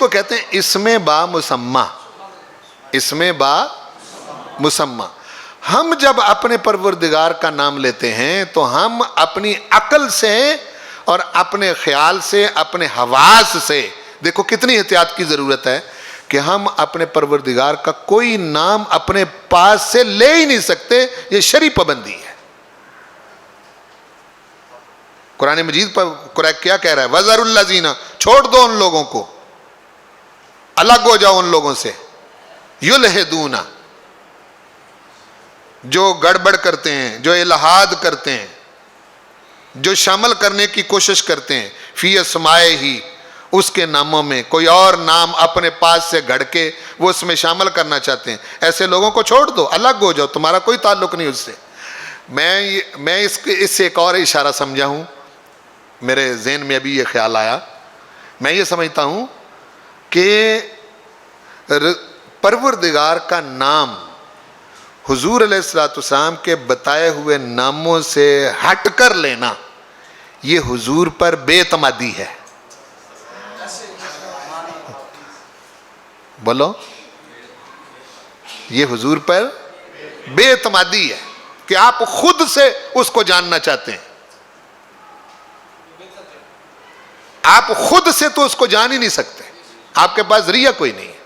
کہتے ہیں اسم با مسمى. اسم با مسمى. ہم جب اپنے پروردگار کا نام لیتے ہیں تو ہم اپنی عقل سے اور اپنے خیال سے، اپنے حواس سے، دیکھو کتنی احتیاط کی ضرورت ہے کہ ہم اپنے پروردگار کا کوئی نام اپنے پاس سے لے ہی نہیں سکتے. یہ شرعی پابندی ہے. قرآن مجید پر قرآن کیا کہہ رہا ہے؟ وَذَرُوا الَّذِينَ، چھوڑ دو ان لوگوں کو، الگ ہو جاؤ ان لوگوں سے، یلحدون، جو گڑبڑ کرتے ہیں، جو الہاد کرتے ہیں، جو شامل کرنے کی کوشش کرتے ہیں، فی اسمائے ہی، اس کے ناموں میں کوئی اور نام اپنے پاس سے گھڑ کے وہ اس میں شامل کرنا چاہتے ہیں. ایسے لوگوں کو چھوڑ دو، الگ ہو جاؤ، تمہارا کوئی تعلق نہیں اس سے. میں اس سے ایک اور اشارہ سمجھا ہوں، میرے ذہن میں ابھی یہ خیال آیا. میں یہ سمجھتا ہوں کہ پروردگار کا نام حضور علیہ السلام کے بتائے ہوئے ناموں سے ہٹ کر لینا یہ حضور پر بے اعتمادی ہے. بولو، یہ حضور پر بے اعتمادی ہے کہ آپ خود سے اس کو جاننا چاہتے ہیں. آپ خود سے تو اس کو جان ہی نہیں سکتے، آپ کے پاس ذریعہ کوئی نہیں ہے.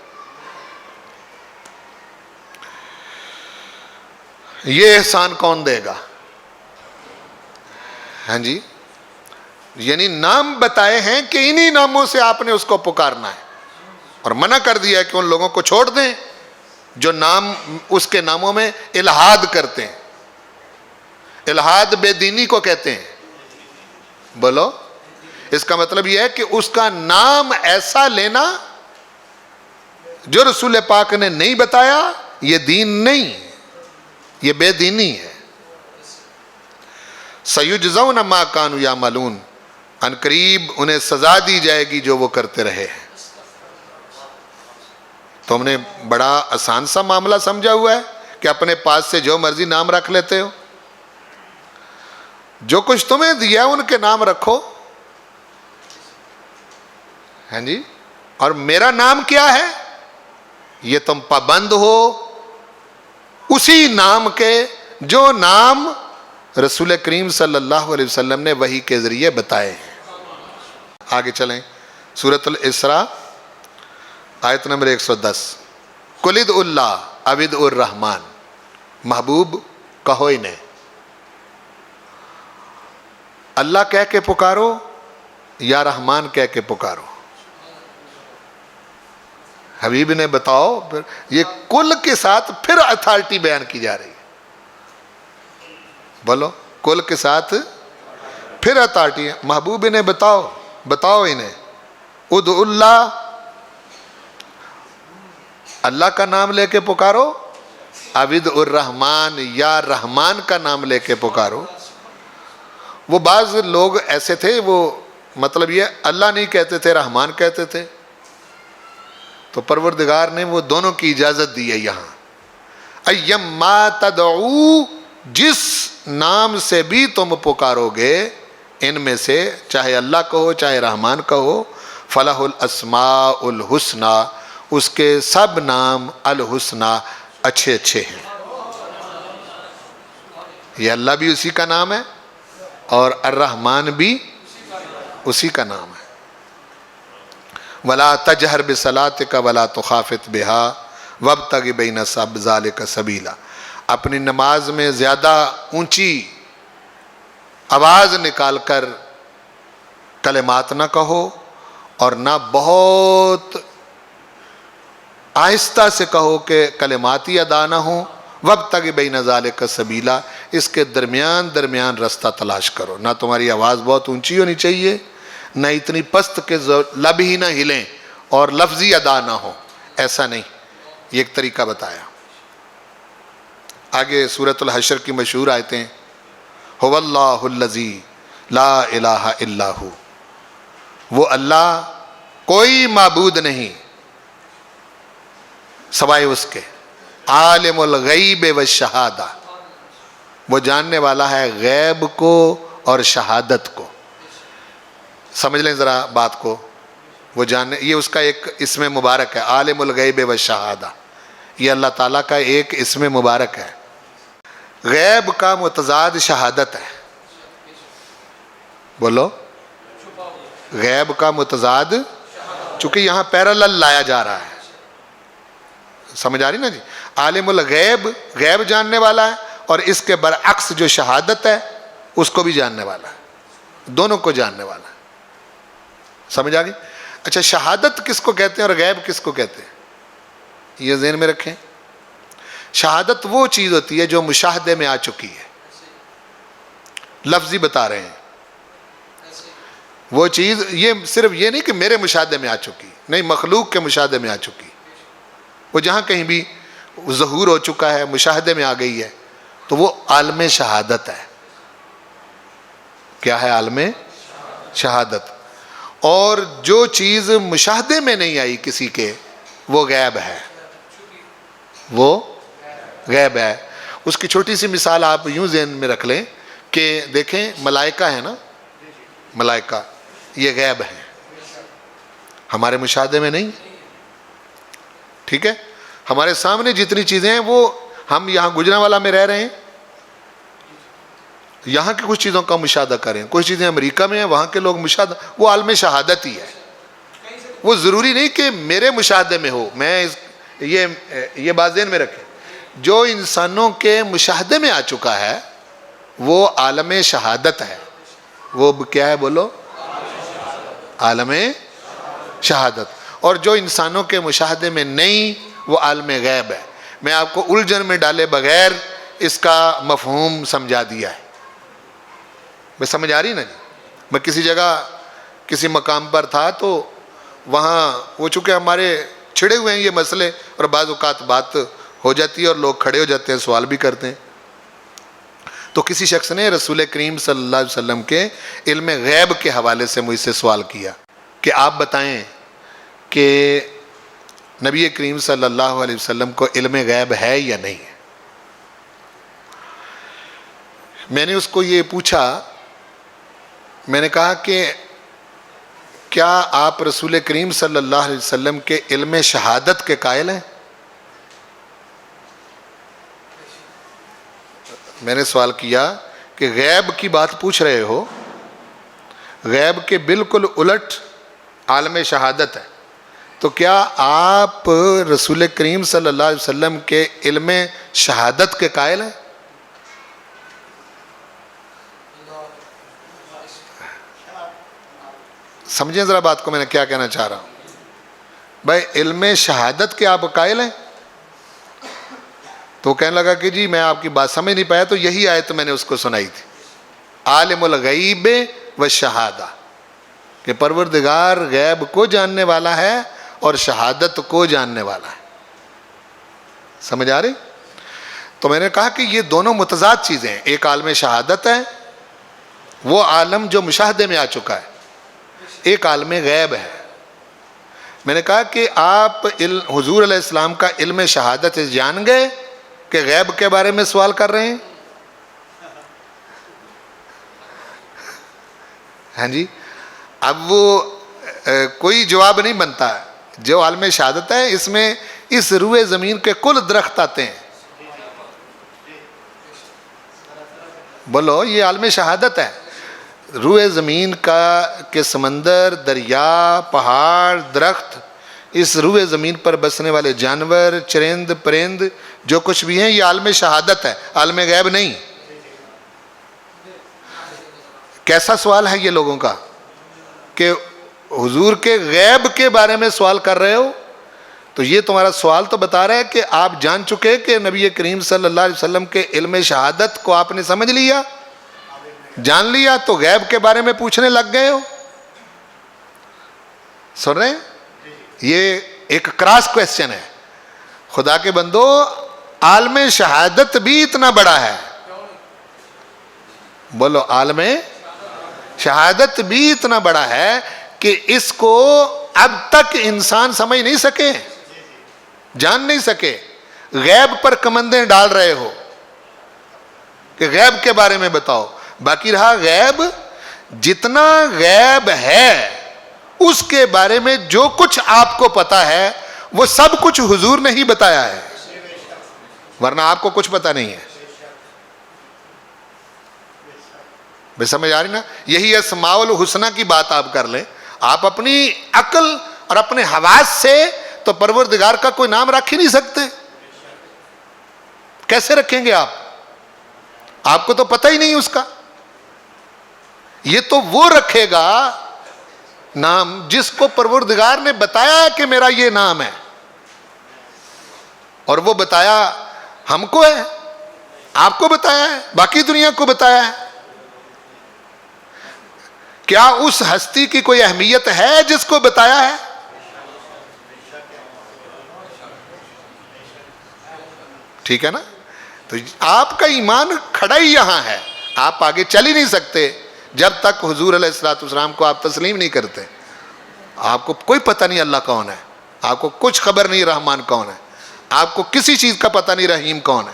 یہ احسان کون دے گا؟ ہاں جی، یعنی نام بتائے ہیں کہ انہی ناموں سے آپ نے اس کو پکارنا ہے، اور منع کر دیا ہے کہ ان لوگوں کو چھوڑ دیں جو نام اس کے ناموں میں الہاد کرتے ہیں. الہاد بے دینی کو کہتے ہیں. بولو، اس کا مطلب یہ ہے کہ اس کا نام ایسا لینا جو رسول پاک نے نہیں بتایا، یہ دین نہیں، یہ بے دینی ہے. سَيُجْزَوْنَ مَا كَانُوا يَعْمَلُونَ، ان قریب انہیں سزا دی جائے گی جو وہ کرتے رہے ہیں. تم نے بڑا آسان سا معاملہ سمجھا ہوا ہے کہ اپنے پاس سے جو مرضی نام رکھ لیتے ہو. جو کچھ تمہیں دیا ان کے نام رکھو. ہاں جی، اور میرا نام کیا ہے؟ یہ تم پابند ہو اسی نام کے جو نام رسول کریم صلی اللہ علیہ وسلم نے وحی کے ذریعے بتائے ہیں. آگے چلیں، سورۃ الاسراء آیت نمبر 110. قُلِ ادْعُوا اللَّهَ اَوِ ادْعُوا الرَّحْمَٰنَ، محبوب کہو انہیں اللہ کہہ کے پکارو یا رحمان کہہ کے پکارو. حبیب نے بتاؤ، یہ کل کے ساتھ پھر اتھارٹی بیان کی جا رہی ہے. بولو، کل کے ساتھ پھر اتھارٹی ہے. محبوب انہیں بتاؤ انہیں ادعوا اللہ، اللہ کا نام لے کے پکارو، عبد الرحمن، یا رحمان کا نام لے کے پکارو. وہ بعض لوگ ایسے تھے، وہ مطلب یہ اللہ نہیں کہتے تھے، رحمان کہتے تھے. تو پروردگار نے وہ دونوں کی اجازت دی ہے یہاں. ایما تدعو، جس نام سے بھی تم پکارو گے ان میں سے، چاہے اللہ کہو چاہے رحمان کہو، فلہ الاسماء الحسنی، اس کے سب نام الحسنی، اچھے اچھے ہیں. یہ اللہ بھی اسی کا نام ہے اور الرحمن بھی اسی کا نام ہے. وَلَا تَجْهَرْ بِصَلَاتِكَ وَلَا تُخَافِتْ بِهَا وَابْتَغِ بَيْنَ ذَلِكَ سَبِيلًا. اپنی نماز میں زیادہ اونچی آواز نکال کر کلمات نہ کہو اور نہ بہت آہستہ سے کہو کہ کلمات ہی ادا نہ ہوں. وَابْتَغِ بَيْنَ ذَلِكَ سَبِيلًا، اس کے درمیان رستہ تلاش کرو. نہ تمہاری آواز بہت اونچی ہونی چاہیے، نہ اتنی پست کہ لب ہی نہ ہلیں اور لفظی ادا نہ ہو. ایسا نہیں، یہ ایک طریقہ بتایا. آگے سورۃ الحشر کی مشہور آیتیں، هو اللہ الذی لا الہ الا ہو، وہ اللہ کوئی معبود نہیں سوائے اس کے، عالم الغیب والشہادہ، وہ جاننے والا ہے غیب کو اور شہادت کو. سمجھ لیں ذرا بات کو، وہ جاننے، یہ اس کا ایک اسم مبارک ہے، عالم الغیب والشہادہ، یہ اللہ تعالیٰ کا ایک اسم مبارک ہے. غیب کا متضاد شہادت ہے. بولو، غیب کا متضاد، چونکہ یہاں پیرالل لایا جا رہا ہے. سمجھ آ رہی نا جی؟ عالم الغیب، غیب جاننے والا ہے، اور اس کے برعکس جو شہادت ہے اس کو بھی جاننے والا ہے، دونوں کو جاننے والا ہے. سمجھ آ گئی؟ اچھا، شہادت کس کو کہتے ہیں اور غیب کس کو کہتے ہیں؟ یہ ذہن میں رکھیں. شہادت وہ چیز ہوتی ہے جو مشاہدے میں آ چکی ہے. لفظی بتا رہے ہیں، وہ چیز، یہ صرف یہ نہیں کہ میرے مشاہدے میں آ چکی، نہیں، مخلوق کے مشاہدے میں آ چکی. وہ جہاں کہیں بھی ظہور ہو چکا ہے، مشاہدے میں آ گئی ہے، تو وہ عالم شہادت ہے. کیا ہے؟ عالم شہادت. اور جو چیز مشاہدے میں نہیں آئی کسی کے، وہ غیب ہے، وہ غیب ہے. اس کی چھوٹی سی مثال آپ یوں ذہن میں رکھ لیں کہ دیکھیں، ملائکہ ہے نا، ملائکہ یہ غیب ہے، ہمارے مشاہدے میں نہیں. ٹھیک ہے؟ ہمارے سامنے جتنی چیزیں ہیں، وہ ہم یہاں گجرانوالہ میں رہ رہے ہیں، یہاں کی کچھ چیزوں کا مشاہدہ کریں، کچھ چیزیں امریکہ میں ہیں، وہاں کے لوگ مشاہدہ، وہ عالم شہادت ہی ہے. وہ ضروری نہیں کہ میرے مشاہدے میں ہو. میں یہ بات ذہن میں رکھیں، جو انسانوں کے مشاہدے میں آ چکا ہے وہ عالم شہادت ہے. وہ کیا ہے؟ بولو، عالم شہادت. اور جو انسانوں کے مشاہدے میں نہیں، وہ عالم غیب ہے. میں آپ کو الجھن میں ڈالے بغیر اس کا مفہوم سمجھا دیا ہے. میں سمجھ آ رہی نا جی؟ میں کسی جگہ کسی مقام پر تھا، تو وہاں وہ چونکہ ہمارے چھڑے ہوئے ہیں یہ مسئلے، اور بعض اوقات بات ہو جاتی ہے اور لوگ کھڑے ہو جاتے ہیں، سوال بھی کرتے ہیں. تو کسی شخص نے رسول کریم صلی اللہ علیہ وسلم کے علم غیب کے حوالے سے مجھ سے سوال کیا کہ آپ بتائیں کہ نبی کریم صلی اللہ علیہ وسلم کو علم غیب ہے یا نہیں ہے. میں نے اس کو یہ پوچھا، میں نے کہا کہ کیا آپ رسول کریم صلی اللہ علیہ وسلم کے علم شہادت کے قائل ہیں؟ میں نے سوال کیا کہ غیب کی بات پوچھ رہے ہو، غیب کے بالکل الٹ عالم شہادت ہے، تو کیا آپ رسول کریم صلی اللہ علیہ وسلم کے علم شہادت کے قائل ہیں؟ سمجھیں ذرا بات کو، میں نے کیا کہنا چاہ رہا ہوں. بھائی، علم شہادت کے آپ قائل ہیں؟ تو کہنے لگا کہ جی میں آپ کی بات سمجھ نہیں پایا. تو یہی آیت میں نے اس کو سنائی تھی، عالم الغیب والشہادہ، کہ پروردگار غیب کو جاننے والا ہے اور شہادت کو جاننے والا ہے. سمجھ آ رہی؟ تو میں نے کہا کہ یہ دونوں متضاد چیزیں ہیں. ایک عالم شہادت ہے، وہ عالم جو مشاہدے میں آ چکا ہے، ایک عالم غیب ہے. میں نے کہا کہ آپ حضور علیہ السلام کا علم شہادت جان گئے کہ غیب کے بارے میں سوال کر رہے ہیں؟ ہاں جی. اب وہ کوئی جواب نہیں بنتا. جو عالم شہادت ہے، اس میں اس روئے زمین کے کل درخت آتے ہیں. بولو، یہ عالم شہادت ہے. روئے زمین کے سمندر، دریا، پہاڑ، درخت، اس روئے زمین پر بسنے والے جانور، چرند پرند، جو کچھ بھی ہیں، یہ عالم شہادت ہے، عالم غیب نہیں. کیسا سوال ہے یہ لوگوں کا کہ حضور کے غیب کے بارے میں سوال کر رہے ہو؟ تو یہ تمہارا سوال تو بتا رہا ہے کہ آپ جان چکے کہ نبی کریم صلی اللہ علیہ وسلم کے علم شہادت کو آپ نے سمجھ لیا، جان لیا، تو غیب کے بارے میں پوچھنے لگ گئے ہو. سن رہے ہیں؟ یہ ایک کراس کویسچن ہے. خدا کے بندو عالم شہادت بھی اتنا بڑا ہے، بولو عالم شہادت بھی اتنا بڑا ہے کہ اس کو اب تک انسان سمجھ نہیں سکے، جان نہیں سکے. غیب پر کمندیں ڈال رہے ہو کہ غیب کے بارے میں بتاؤ، باقی رہا غیب. جتنا غیب ہے اس کے بارے میں جو کچھ آپ کو پتا ہے وہ سب کچھ حضور نے ہی بتایا ہے، ورنہ آپ کو کچھ پتا نہیں ہے. بے سمجھ آ رہی نا؟ یہی اسماء الحسنہ کی بات آپ کر لیں، آپ اپنی عقل اور اپنے حواس سے تو پروردگار کا کوئی نام رکھ ہی نہیں سکتے. کیسے رکھیں گے آپ کو تو پتہ ہی نہیں اس کا. یہ تو وہ رکھے گا نام جس کو پروردگار نے بتایا ہے کہ میرا یہ نام ہے، اور وہ بتایا ہم کو ہے، آپ کو بتایا ہے، باقی دنیا کو بتایا ہے. کیا اس ہستی کی کوئی اہمیت ہے جس کو بتایا ہے؟ ٹھیک ہے نا؟ تو آپ کا ایمان کھڑا ہی یہاں ہے، آپ آگے چل ہی نہیں سکتے جب تک حضور علیہ الصلوۃ والسلام کو آپ تسلیم نہیں کرتے. آپ کو کوئی پتہ نہیں اللہ کون ہے، آپ کو کچھ خبر نہیں رحمان کون ہے، آپ کو کسی چیز کا پتہ نہیں رحیم کون ہے.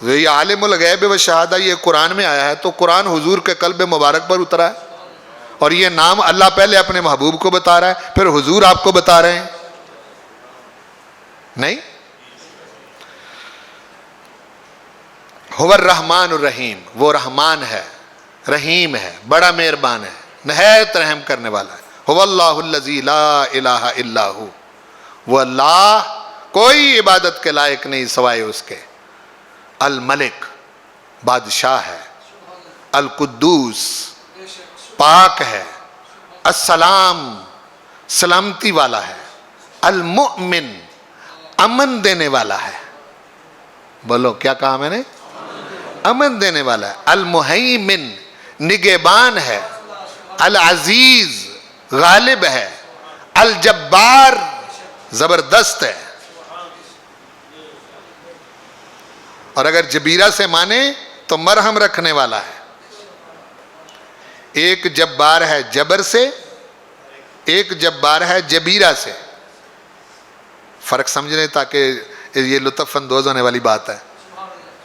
یہ عالم الغیب و شہادہ یہ قرآن میں آیا ہے، تو قرآن حضور کے قلب مبارک پر اترا ہے، اور یہ نام اللہ پہلے اپنے محبوب کو بتا رہا ہے، پھر حضور آپ کو بتا رہے ہیں. نہیں، هو الرحمن الرحیم، وہ رحمان ہے، رحیم ہے، بڑا مہربان ہے، نہایت رحم کرنے والا ہے. هو اللہ الذی لا الہ الا ہو، وہ اللہ کوئی عبادت کے لائق نہیں سوائے اس کے. الملک بادشاہ ہے، القدوس پاک ہے، السلام سلامتی والا ہے، المؤمن امن دینے والا ہے. بولو کیا کہا میں نے؟ امن دینے والا ہے. المہیمن نگہبان ہے، العزیز غالب ہے، الجبار زبردست ہے. اور اگر جبیرہ سے مانے تو مرہم رکھنے والا ہے. ایک جبار ہے جبر سے، ایک جبار ہے جبیرہ سے. فرق سمجھ لیں تاکہ یہ لطف اندوز ہونے والی بات ہے.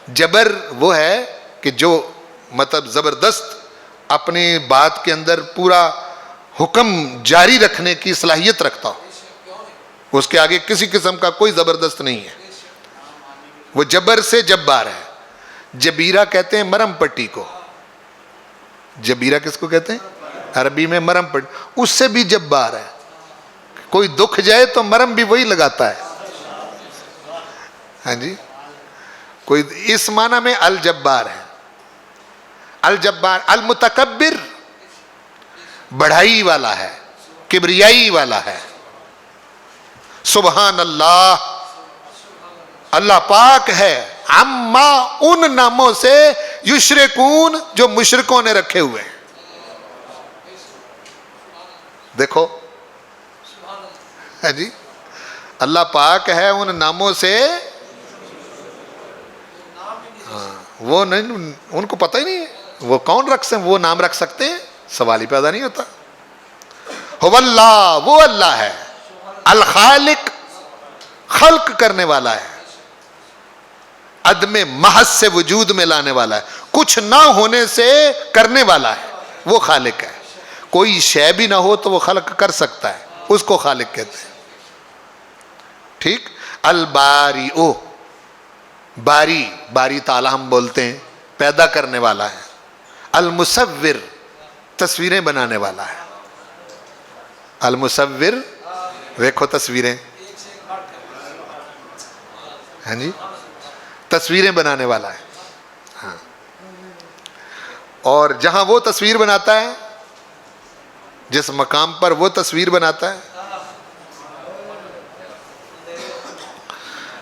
جبر وہ ہے کہ جو مطلب زبردست اپنی بات کے اندر پورا حکم جاری رکھنے کی صلاحیت رکھتا ہو، اس کے آگے کسی قسم کا کوئی زبردست نہیں ہے، وہ جبر سے جبار ہے. جبیرہ کہتے ہیں مرم پٹی کو. جبیرہ کس کو کہتے ہیں؟ عربی میں مرم پٹی. اس سے بھی جبار ہے، کوئی دکھ جائے تو مرم بھی وہی لگاتا ہے. ہاں جی، کوئی اس معنی میں الجبار ہے. الجبار المتکبر بڑھائی والا ہے، کبریائی والا ہے. سبحان اللہ، اللہ پاک ہے عما ان ناموں سے یشرکون جو مشرکوں نے رکھے ہوئے ہیں. دیکھو جی، اللہ پاک ہے ان ناموں سے، وہ نہیں، ان کو پتہ ہی نہیں ہے وہ کون رکھ سکتے، وہ نام رکھ سکتے ہیں، سوال ہی پیدا نہیں ہوتا. هو اللہ، وہ اللہ ہے، الخالق خلق کرنے والا ہے، عدم محض سے وجود میں لانے والا ہے، کچھ نہ ہونے سے کرنے والا ہے، وہ خالق ہے. کوئی شے بھی نہ ہو تو وہ خلق کر سکتا ہے، اس کو خالق کہتے ہیں. ٹھیک. الباری، باری، باری تعالیٰ ہم بولتے ہیں، پیدا کرنے والا ہے. المصور، تصویریں بنانے والا ہے. المصور، دیکھو تصویریں، ہاں جی، تصویریں بنانے والا ہے. ہاں، اور جہاں وہ تصویر بناتا ہے، جس مقام پر وہ تصویر بناتا ہے،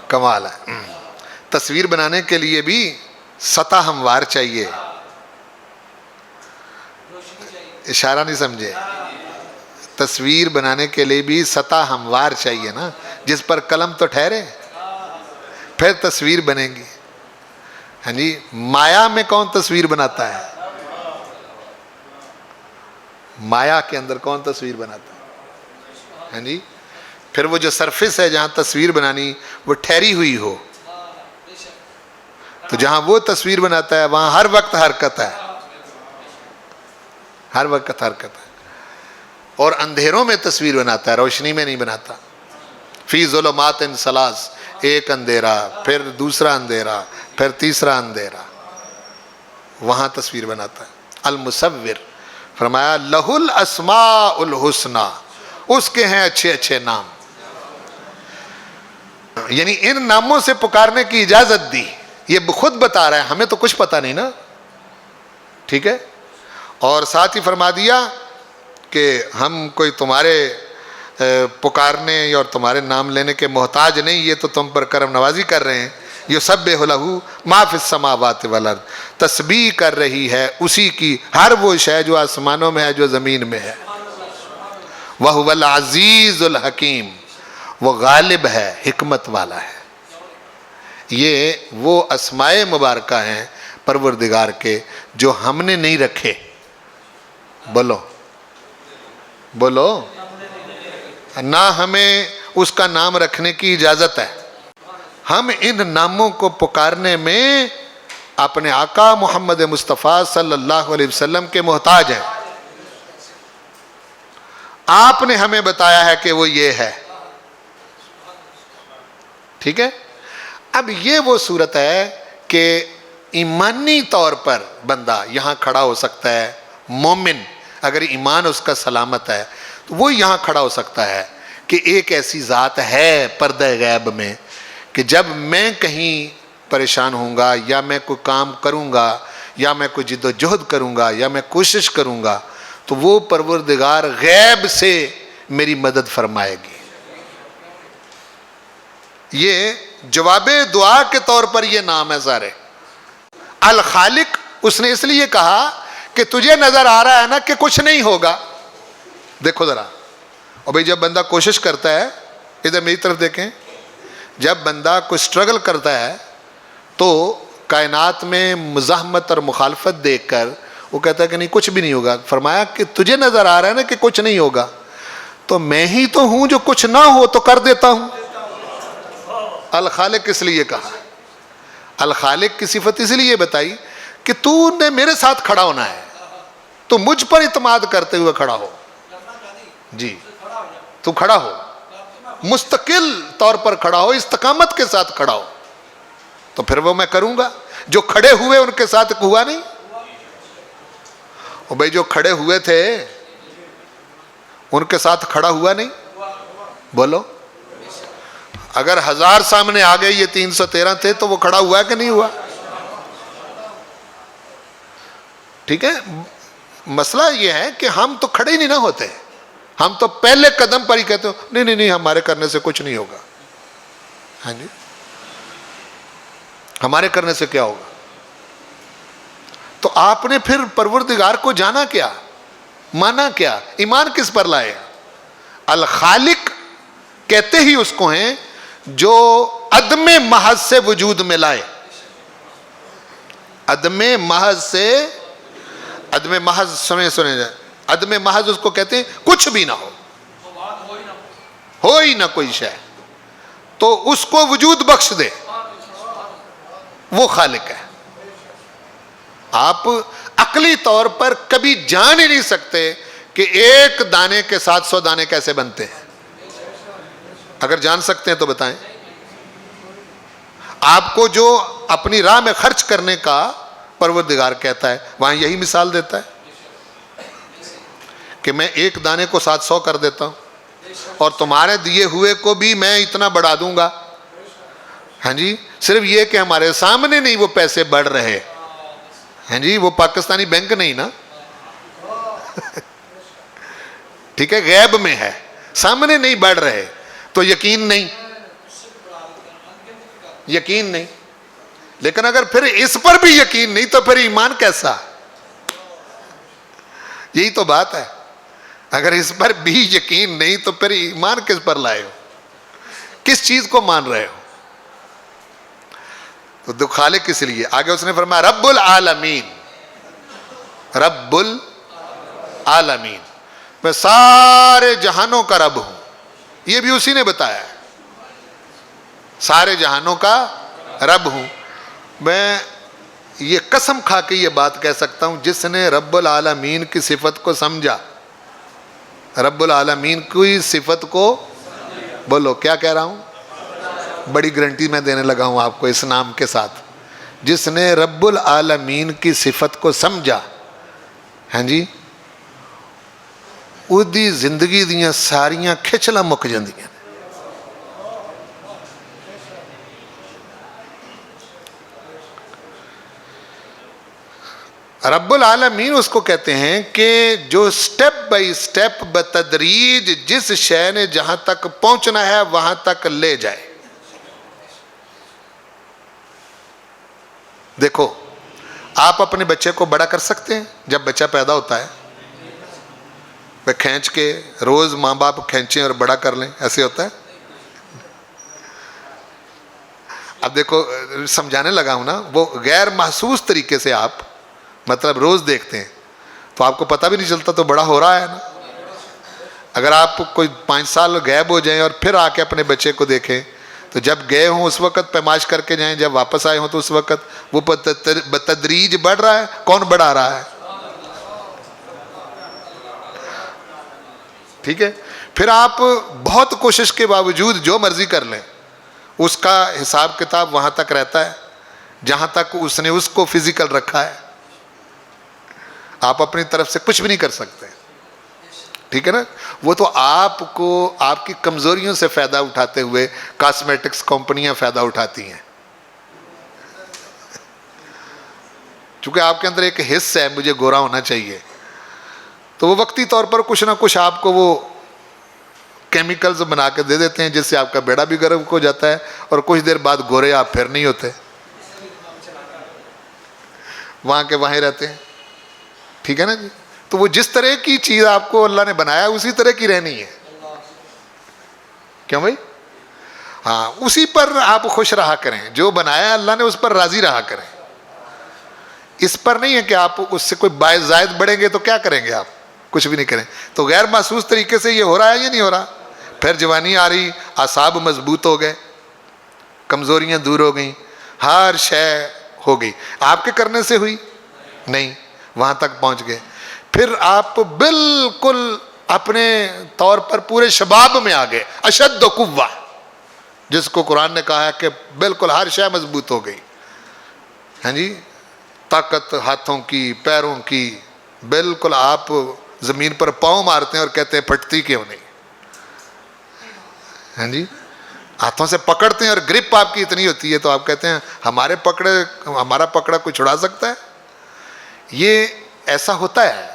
کمال ہے. تصویر بنانے کے لیے بھی سطح ہموار چاہیے. اشارہ نہیں سمجھے؟ تصویر بنانے کے لیے بھی سطح ہموار چاہیے نا. جس پر قلم تو ٹھہرے پھر تصویر بنے گی. ہاں جی, مایا میں کون تصویر بناتا ہے؟ مایا کے اندر کون تصویر بناتا ہے؟ ہاں جی, پھر وہ جو سرفس ہے جہاں تصویر بنانی وہ ٹھہری ہوئی ہو, تو جہاں وہ تصویر بناتا ہے وہاں ہر وقت حرکت ہے, ہر وقت حرکت ہے. اور اندھیروں میں تصویر بناتا ہے, روشنی میں نہیں بناتا. فی ظلمات ثلاث, ایک اندھیرا, پھر دوسرا اندھیرا, پھر تیسرا اندھیرا, وہاں تصویر بناتا ہے. المصور فرمایا لہ الاسماء الحسنی, اس کے ہیں اچھے اچھے نام. یعنی ان ناموں سے پکارنے کی اجازت دی. یہ خود بتا رہا ہے, ہمیں تو کچھ پتہ نہیں نا, ٹھیک ہے. اور ساتھ ہی فرما دیا کہ ہم کوئی تمہارے پکارنے اور تمہارے نام لینے کے محتاج نہیں, یہ تو تم پر کرم نوازی کر رہے ہیں. یسبح لہ ما فی السماوات والارض, تسبیح کر رہی ہے اسی کی ہر وہ شے جو آسمانوں میں ہے جو زمین میں ہے. وَهُوَ الْعَزِيزُ الْحَكِيمُ, وہ غالب ہے, حکمت والا ہے. یہ وہ اسماء مبارکہ ہیں پروردگار کے جو ہم نے نہیں رکھے. بولو بولو, نہ ہمیں اس کا نام رکھنے کی اجازت ہے. ہم ان ناموں کو پکارنے میں اپنے آقا محمد مصطفیٰ صلی اللہ علیہ وسلم کے محتاج ہیں. آپ نے ہمیں بتایا ہے کہ وہ یہ ہے, ٹھیک ہے. اب یہ وہ صورت ہے کہ ایمانی طور پر بندہ یہاں کھڑا ہو سکتا ہے. مومن اگر ایمان اس کا سلامت ہے تو وہ یہاں کھڑا ہو سکتا ہے کہ ایک ایسی ذات ہے پردہ غیب میں کہ جب میں کہیں پریشان ہوں گا یا میں کوئی کام کروں گا یا میں کوئی جد و جہد کروں گا یا میں کوشش کروں گا تو وہ پروردگار غیب سے میری مدد فرمائے گی. یہ جواب دعا کے طور پر یہ نام ہے سارے. الخالق اس نے اس لیے کہا کہ تجھے نظر آ رہا ہے نا کہ کچھ نہیں ہوگا. دیکھو ذرا, اور بھئی جب بندہ کوشش کرتا ہے, ادھر میری طرف دیکھیں, جب بندہ کوئی سٹرگل کرتا ہے تو کائنات میں مزاحمت اور مخالفت دیکھ کر وہ کہتا ہے کہ نہیں کچھ بھی نہیں ہوگا. فرمایا کہ تجھے نظر آ رہا ہے نا کہ کچھ نہیں ہوگا, تو میں ہی تو ہوں جو کچھ نہ ہو تو کر دیتا ہوں. الخالق اس لیے کہا, الخالق کی صفت اس لیے بتائی کہ تو نے میرے ساتھ کھڑا ہونا ہے, تو مجھ پر اعتماد کرتے ہوئے کھڑا ہو. جی, تو کھڑا ہو, مستقل طور پر کھڑا ہو, استقامت کے ساتھ کھڑا ہو, تو پھر وہ میں کروں گا. جو کھڑے ہوئے ان کے ساتھ ہوا نہیں. اور بھئی جو کھڑے ہوئے تھے ان کے ساتھ کھڑا ہوا نہیں. بولو, اگر 1000 سامنے آ گئے, یہ 313 تھے, تو وہ کھڑا ہوا کہ نہیں ہوا؟ ٹھیک ہے. مسئلہ یہ ہے کہ ہم تو کھڑے ہی نہیں نہ ہوتے, ہم تو پہلے قدم پر ہی کہتے ہو نہیں نہیں نہیں ہمارے کرنے سے کچھ نہیں ہوگا. ہاں جی, ہمارے کرنے سے کیا ہوگا؟ تو آپ نے پھر پروردگار کو جانا کیا, مانا کیا, ایمان کس پر لائے؟ الخالق کہتے ہی اس کو ہیں جو عدم محض سے وجود میں لائے. عدم محض سے, عدم محض سنے جائے, عدم محض اس کو کہتے ہیں کچھ بھی نہ ہو ہی نہ کوئی شے, تو اس کو وجود بخش دے, وہ خالق ہے. آپ عقلی طور پر کبھی جان ہی نہیں سکتے کہ ایک دانے کے 700 دانے کیسے بنتے ہیں. اگر جان سکتے ہیں تو بتائیں. آپ کو جو اپنی راہ میں خرچ کرنے کا پروردگار کہتا ہے وہاں یہی مثال دیتا ہے کہ میں ایک دانے کو 700 کر دیتا ہوں اور تمہارے دیے ہوئے کو بھی میں اتنا بڑھا دوں گا. ہاں جی, صرف یہ کہ ہمارے سامنے نہیں وہ پیسے بڑھ رہے. ہاں جی, وہ پاکستانی بینک نہیں نا, ٹھیک ہے, غیب میں ہے, سامنے نہیں بڑھ رہے, تو یقین نہیں, یقین نہیں. لیکن اگر پھر اس پر بھی یقین نہیں تو پھر ایمان کیسا؟ یہی تو بات ہے. اگر اس پر بھی یقین نہیں تو پھر ایمان کس پر لائے ہو؟ کس چیز کو مان رہے ہو؟ تو خالق کس لیے؟ آگے اس نے فرمایا رب العالمین، رب العالمین، میں سارے جہانوں کا رب ہوں. یہ بھی اسی نے بتایا ہے، سارے جہانوں کا رب ہوں. میں یہ قسم کھا کے یہ بات کہہ سکتا ہوں، جس نے رب العالمین کی صفت کو سمجھا، رب العالمین کی صفت کو، بولو کیا کہہ رہا ہوں، بڑی گارنٹی میں دینے لگا ہوں آپ کو اس نام کے ساتھ، جس نے رب العالمین کی صفت کو سمجھا، ہاں جی، اودی زندگی دیاں ساریاں کھچلاں مک جاندیاں. رب العالمین اس کو کہتے ہیں کہ جو سٹیپ بائی سٹیپ بتدریج جس شے نے جہاں تک پہنچنا ہے وہاں تک لے جائے. دیکھو آپ اپنے بچے کو بڑا کر سکتے ہیں. جب بچہ پیدا ہوتا ہے وہ کھینچ کے روز ماں باپ کھینچیں اور بڑا کر لیں، ایسے ہوتا ہے؟ اب دیکھو سمجھانے لگا ہوں نا، وہ غیر محسوس طریقے سے آپ مطلب روز دیکھتے ہیں تو آپ کو پتہ بھی نہیں چلتا تو بڑا ہو رہا ہے نا. اگر آپ کوئی 5 سال غائب ہو جائیں اور پھر آ کے اپنے بچے کو دیکھیں تو جب گئے ہوں اس وقت پیمائش کر کے جائیں، جب واپس آئے ہوں تو اس وقت وہ بتدریج بڑھ رہا ہے. کون بڑھا رہا ہے؟ ٹھیک ہے. پھر آپ بہت کوشش کے باوجود جو مرضی کر لیں اس کا حساب کتاب وہاں تک رہتا ہے جہاں تک اس نے اس کو فزیکل رکھا ہے. آپ اپنی طرف سے کچھ بھی نہیں کر سکتے، ٹھیک ہے نا. وہ تو آپ کو آپ کی کمزوریوں سے فائدہ اٹھاتے ہوئے کاسمیٹکس کمپنیاں فائدہ اٹھاتی ہیں، چونکہ آپ کے اندر ایک حص ہے مجھے گورا ہونا چاہیے، تو وہ وقتی طور پر کچھ نہ کچھ آپ کو وہ کیمیکلز بنا کے دے دیتے ہیں جس سے آپ کا بیڑا بھی گرم ہو جاتا ہے اور کچھ دیر بعد گورے آپ پھر نہیں ہوتے، وہاں کے وہیں رہتے ہیں. ٹھیک ہے نا جی. تو وہ جس طرح کی چیز آپ کو اللہ نے بنایا اسی طرح کی رہنی ہے. کیوں بھائی؟ ہاں، اسی پر آپ خوش رہا کریں، جو بنایا اللہ نے اس پر راضی رہا کریں. اس پر نہیں ہے کہ آپ اس سے کوئی باعث زائد بڑھیں گے تو کیا کریں گے، آپ کچھ بھی نہیں کریں. تو غیر محسوس طریقے سے یہ ہو رہا ہے یا نہیں ہو رہا؟ پھر جوانی آ رہی، اعصاب مضبوط ہو گئے، کمزوریاں دور ہو گئیں، ہر شے ہو گئی. آپ کے کرنے سے ہوئی نہیں، وہاں تک پہنچ گئے. پھر آپ بالکل اپنے طور پر پورے شباب میں آ گئے، اشد قوہ، جس کو قرآن نے کہا ہے کہ بالکل ہر شے مضبوط ہو گئی. ہاں جی، طاقت ہاتھوں کی، پیروں کی، بالکل آپ زمین پر پاؤں مارتے ہیں اور کہتے ہیں پھٹتی کیوں نہیں. ہاں جی، ہاتھوں سے پکڑتے ہیں اور گرپ آپ کی اتنی ہوتی ہے تو آپ کہتے ہیں ہمارا پکڑا کوئی چھڑا سکتا ہے. یہ ایسا ہوتا ہے.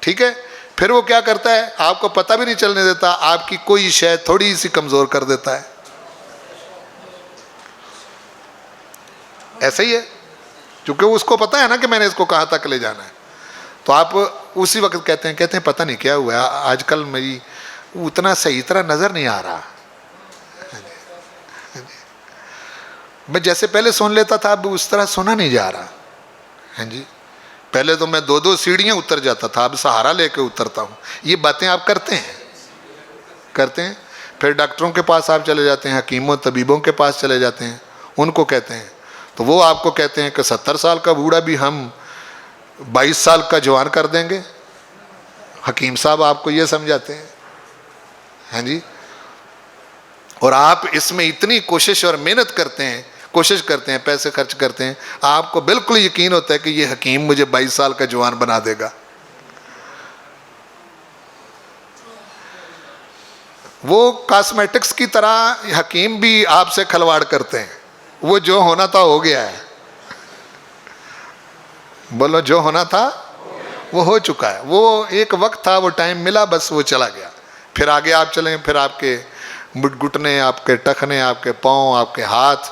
ٹھیک ہے. پھر وہ کیا کرتا ہے، آپ کو پتہ بھی نہیں چلنے دیتا، آپ کی کوئی شے تھوڑی سی کمزور کر دیتا ہے. ایسا ہی ہے، کیونکہ اس کو پتہ ہے نا کہ میں نے اس کو کہاں تک لے جانا ہے. تو آپ اسی وقت کہتے ہیں پتہ نہیں کیا ہوا ہے، آج کل میری اتنا صحیح طرح نظر نہیں آ رہا. میں جیسے پہلے سن لیتا تھا اب اس طرح سنا نہیں جا رہا. ہاں جی، پہلے تو میں 2 سیڑھیاں اتر جاتا تھا، اب سہارا لے کے اترتا ہوں. یہ باتیں آپ کرتے ہیں. پھر ڈاکٹروں کے پاس آپ چلے جاتے ہیں، حکیموں طبیبوں کے پاس چلے جاتے ہیں، ان کو کہتے ہیں تو وہ آپ کو کہتے ہیں کہ 70 سال کا بوڑھا بھی ہم 22 سال کا جوان کر دیں گے. حکیم صاحب آپ کو یہ سمجھاتے ہیں. ہاں جی، اور آپ اس میں اتنی کوشش اور محنت کرتے ہیں، پیسے خرچ کرتے ہیں، آپ کو بالکل یقین ہوتا ہے کہ یہ حکیم مجھے 22 سال کا جوان بنا دے گا. وہ کاسمیٹکس کی طرح حکیم بھی آپ سے کھلواڑ کرتے ہیں. وہ جو ہونا تھا ہو گیا ہے. بولو جو ہونا تھا وہ ہو چکا ہے. وہ ایک وقت تھا، وہ ٹائم ملا، بس وہ چلا گیا. پھر آگے آپ چلیں، پھر آپ کے گھٹنے، آپ کے ٹخنے، آپ کے پاؤں، آپ کے ہاتھ،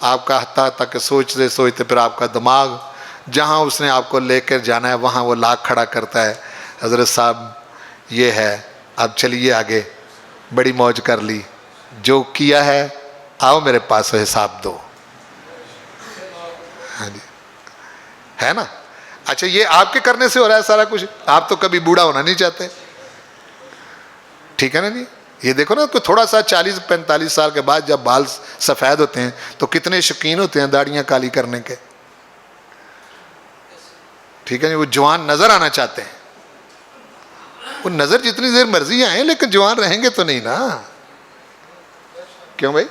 آپ کا حتیٰ تک سوچتے سوچتے پھر آپ کا دماغ، جہاں اس نے آپ کو لے کر جانا ہے وہاں وہ لاکھ کھڑا کرتا ہے. حضرت صاحب یہ ہے، اب چلیے آگے، بڑی موج کر لی، جو کیا ہے آؤ میرے پاس حساب دو. ہاں جی ہے نا. اچھا یہ آپ کے کرنے سے ہو رہا ہے سارا کچھ, آپ تو کبھی بوڑھا ہونا نہیں چاہتے, ٹھیک ہے نا جی. یہ دیکھو نا, تو تھوڑا سا 40-45 سال کے بعد جب بال سفید ہوتے ہیں تو کتنے شوقین ہوتے ہیں داڑیاں کالی کرنے کے, ٹھیک ہے جی. وہ جوان نظر آنا چاہتے ہیں, وہ نظر جتنی دیر مرضی آئیں لیکن جوان رہیں گے تو نہیں نا, کیوں بھائی,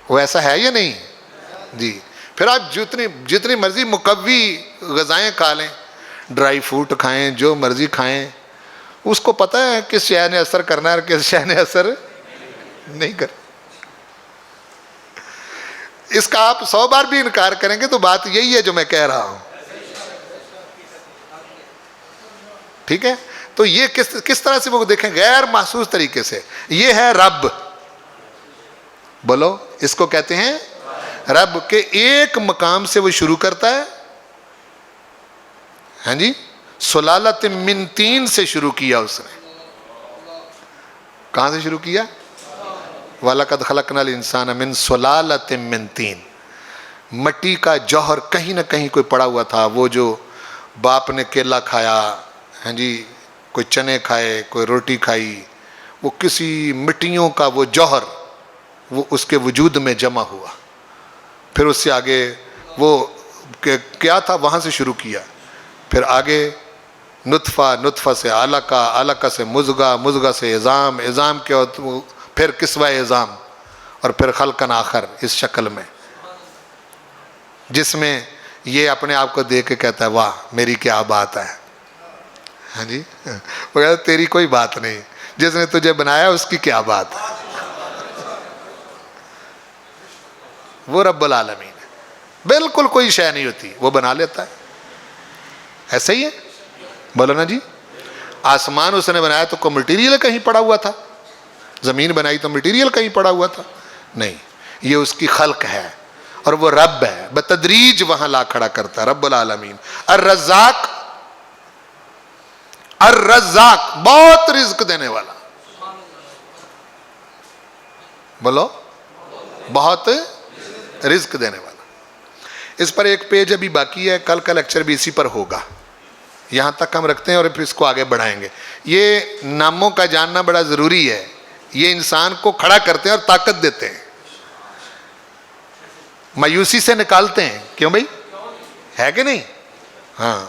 وہ ایسا ہے یا نہیں جی. پھر آپ جتنی مرضی مقوی غذائیں کھا لیں, ڈرائی فروٹ کھائیں, جو مرضی کھائیں, اس کو پتہ ہے کس شے نے اثر کرنا ہے اور کس شے نے اثر نہیں کرنا. اس کا آپ 100 بار بھی انکار کریں گے تو بات یہی ہے جو میں کہہ رہا ہوں, ٹھیک ہے. تو یہ کس طرح سے وہ دیکھیں, غیر محسوس طریقے سے. یہ ہے رب, بولو اس کو کہتے ہیں رب. کے ایک مقام سے وہ شروع کرتا ہے, ہاں جی. سلالت من تین سے شروع کیا اس نے. کہاں سے شروع کیا؟ وَلَقَدْ خَلَقْنَا الْإِنسَانَ مِنْ سُلَالَةٍ مِّن طِينٍ. مٹی کا جوہر کہیں نہ کہیں کوئی پڑا ہوا تھا. وہ جو باپ نے کیلا کھایا, ہاں جی, کوئی چنے کھائے, کوئی روٹی کھائی, وہ کسی مٹیوں کا وہ جوہر وہ اس کے وجود میں جمع ہوا. پھر اس سے آگے وہ کیا تھا وہاں سے شروع کیا. پھر آگے نطفہ, نطفہ سے علقہ, علقہ سے مضغہ, مضغہ سے عظام, عظام کے پھر کسوہ عظام, اور پھر خلقن آخر اس شکل میں, جس میں یہ اپنے آپ کو دیکھ کے کہتا ہے واہ میری کیا بات ہے. ہاں جی, وہ کہتا ہے تیری کوئی بات نہیں, جس نے تجھے بنایا اس کی کیا بات ہے. وہ رب العالمین ہے, بالکل کوئی شے نہیں ہوتی وہ بنا لیتا ہے. ایسا ہی ہے, بولو نا جی. آسمان اس نے بنایا تو کوئی مٹیریل کہیں پڑا ہوا تھا, زمین بنائی تو مٹیریل کہیں پڑا ہوا تھا نہیں, یہ اس کی خلق ہے اور وہ رب ہے. بتدریج وہاں لا کھڑا کرتا ہے رب العالمین. الرزاق, الرزاق بہت رزق دینے والا, بولو بہت رزق دینے والا. اس پر ایک پیج ابھی باقی ہے, کل کا لیکچر بھی اسی پر ہوگا. یہاں تک ہم رکھتے ہیں اور پھر اس کو آگے بڑھائیں گے. یہ ناموں کا جاننا بڑا ضروری ہے, یہ انسان کو کھڑا کرتے ہیں اور طاقت دیتے ہیں, مایوسی سے نکالتے ہیں. کیوں بھائی, ہے کہ نہیں؟ ہاں.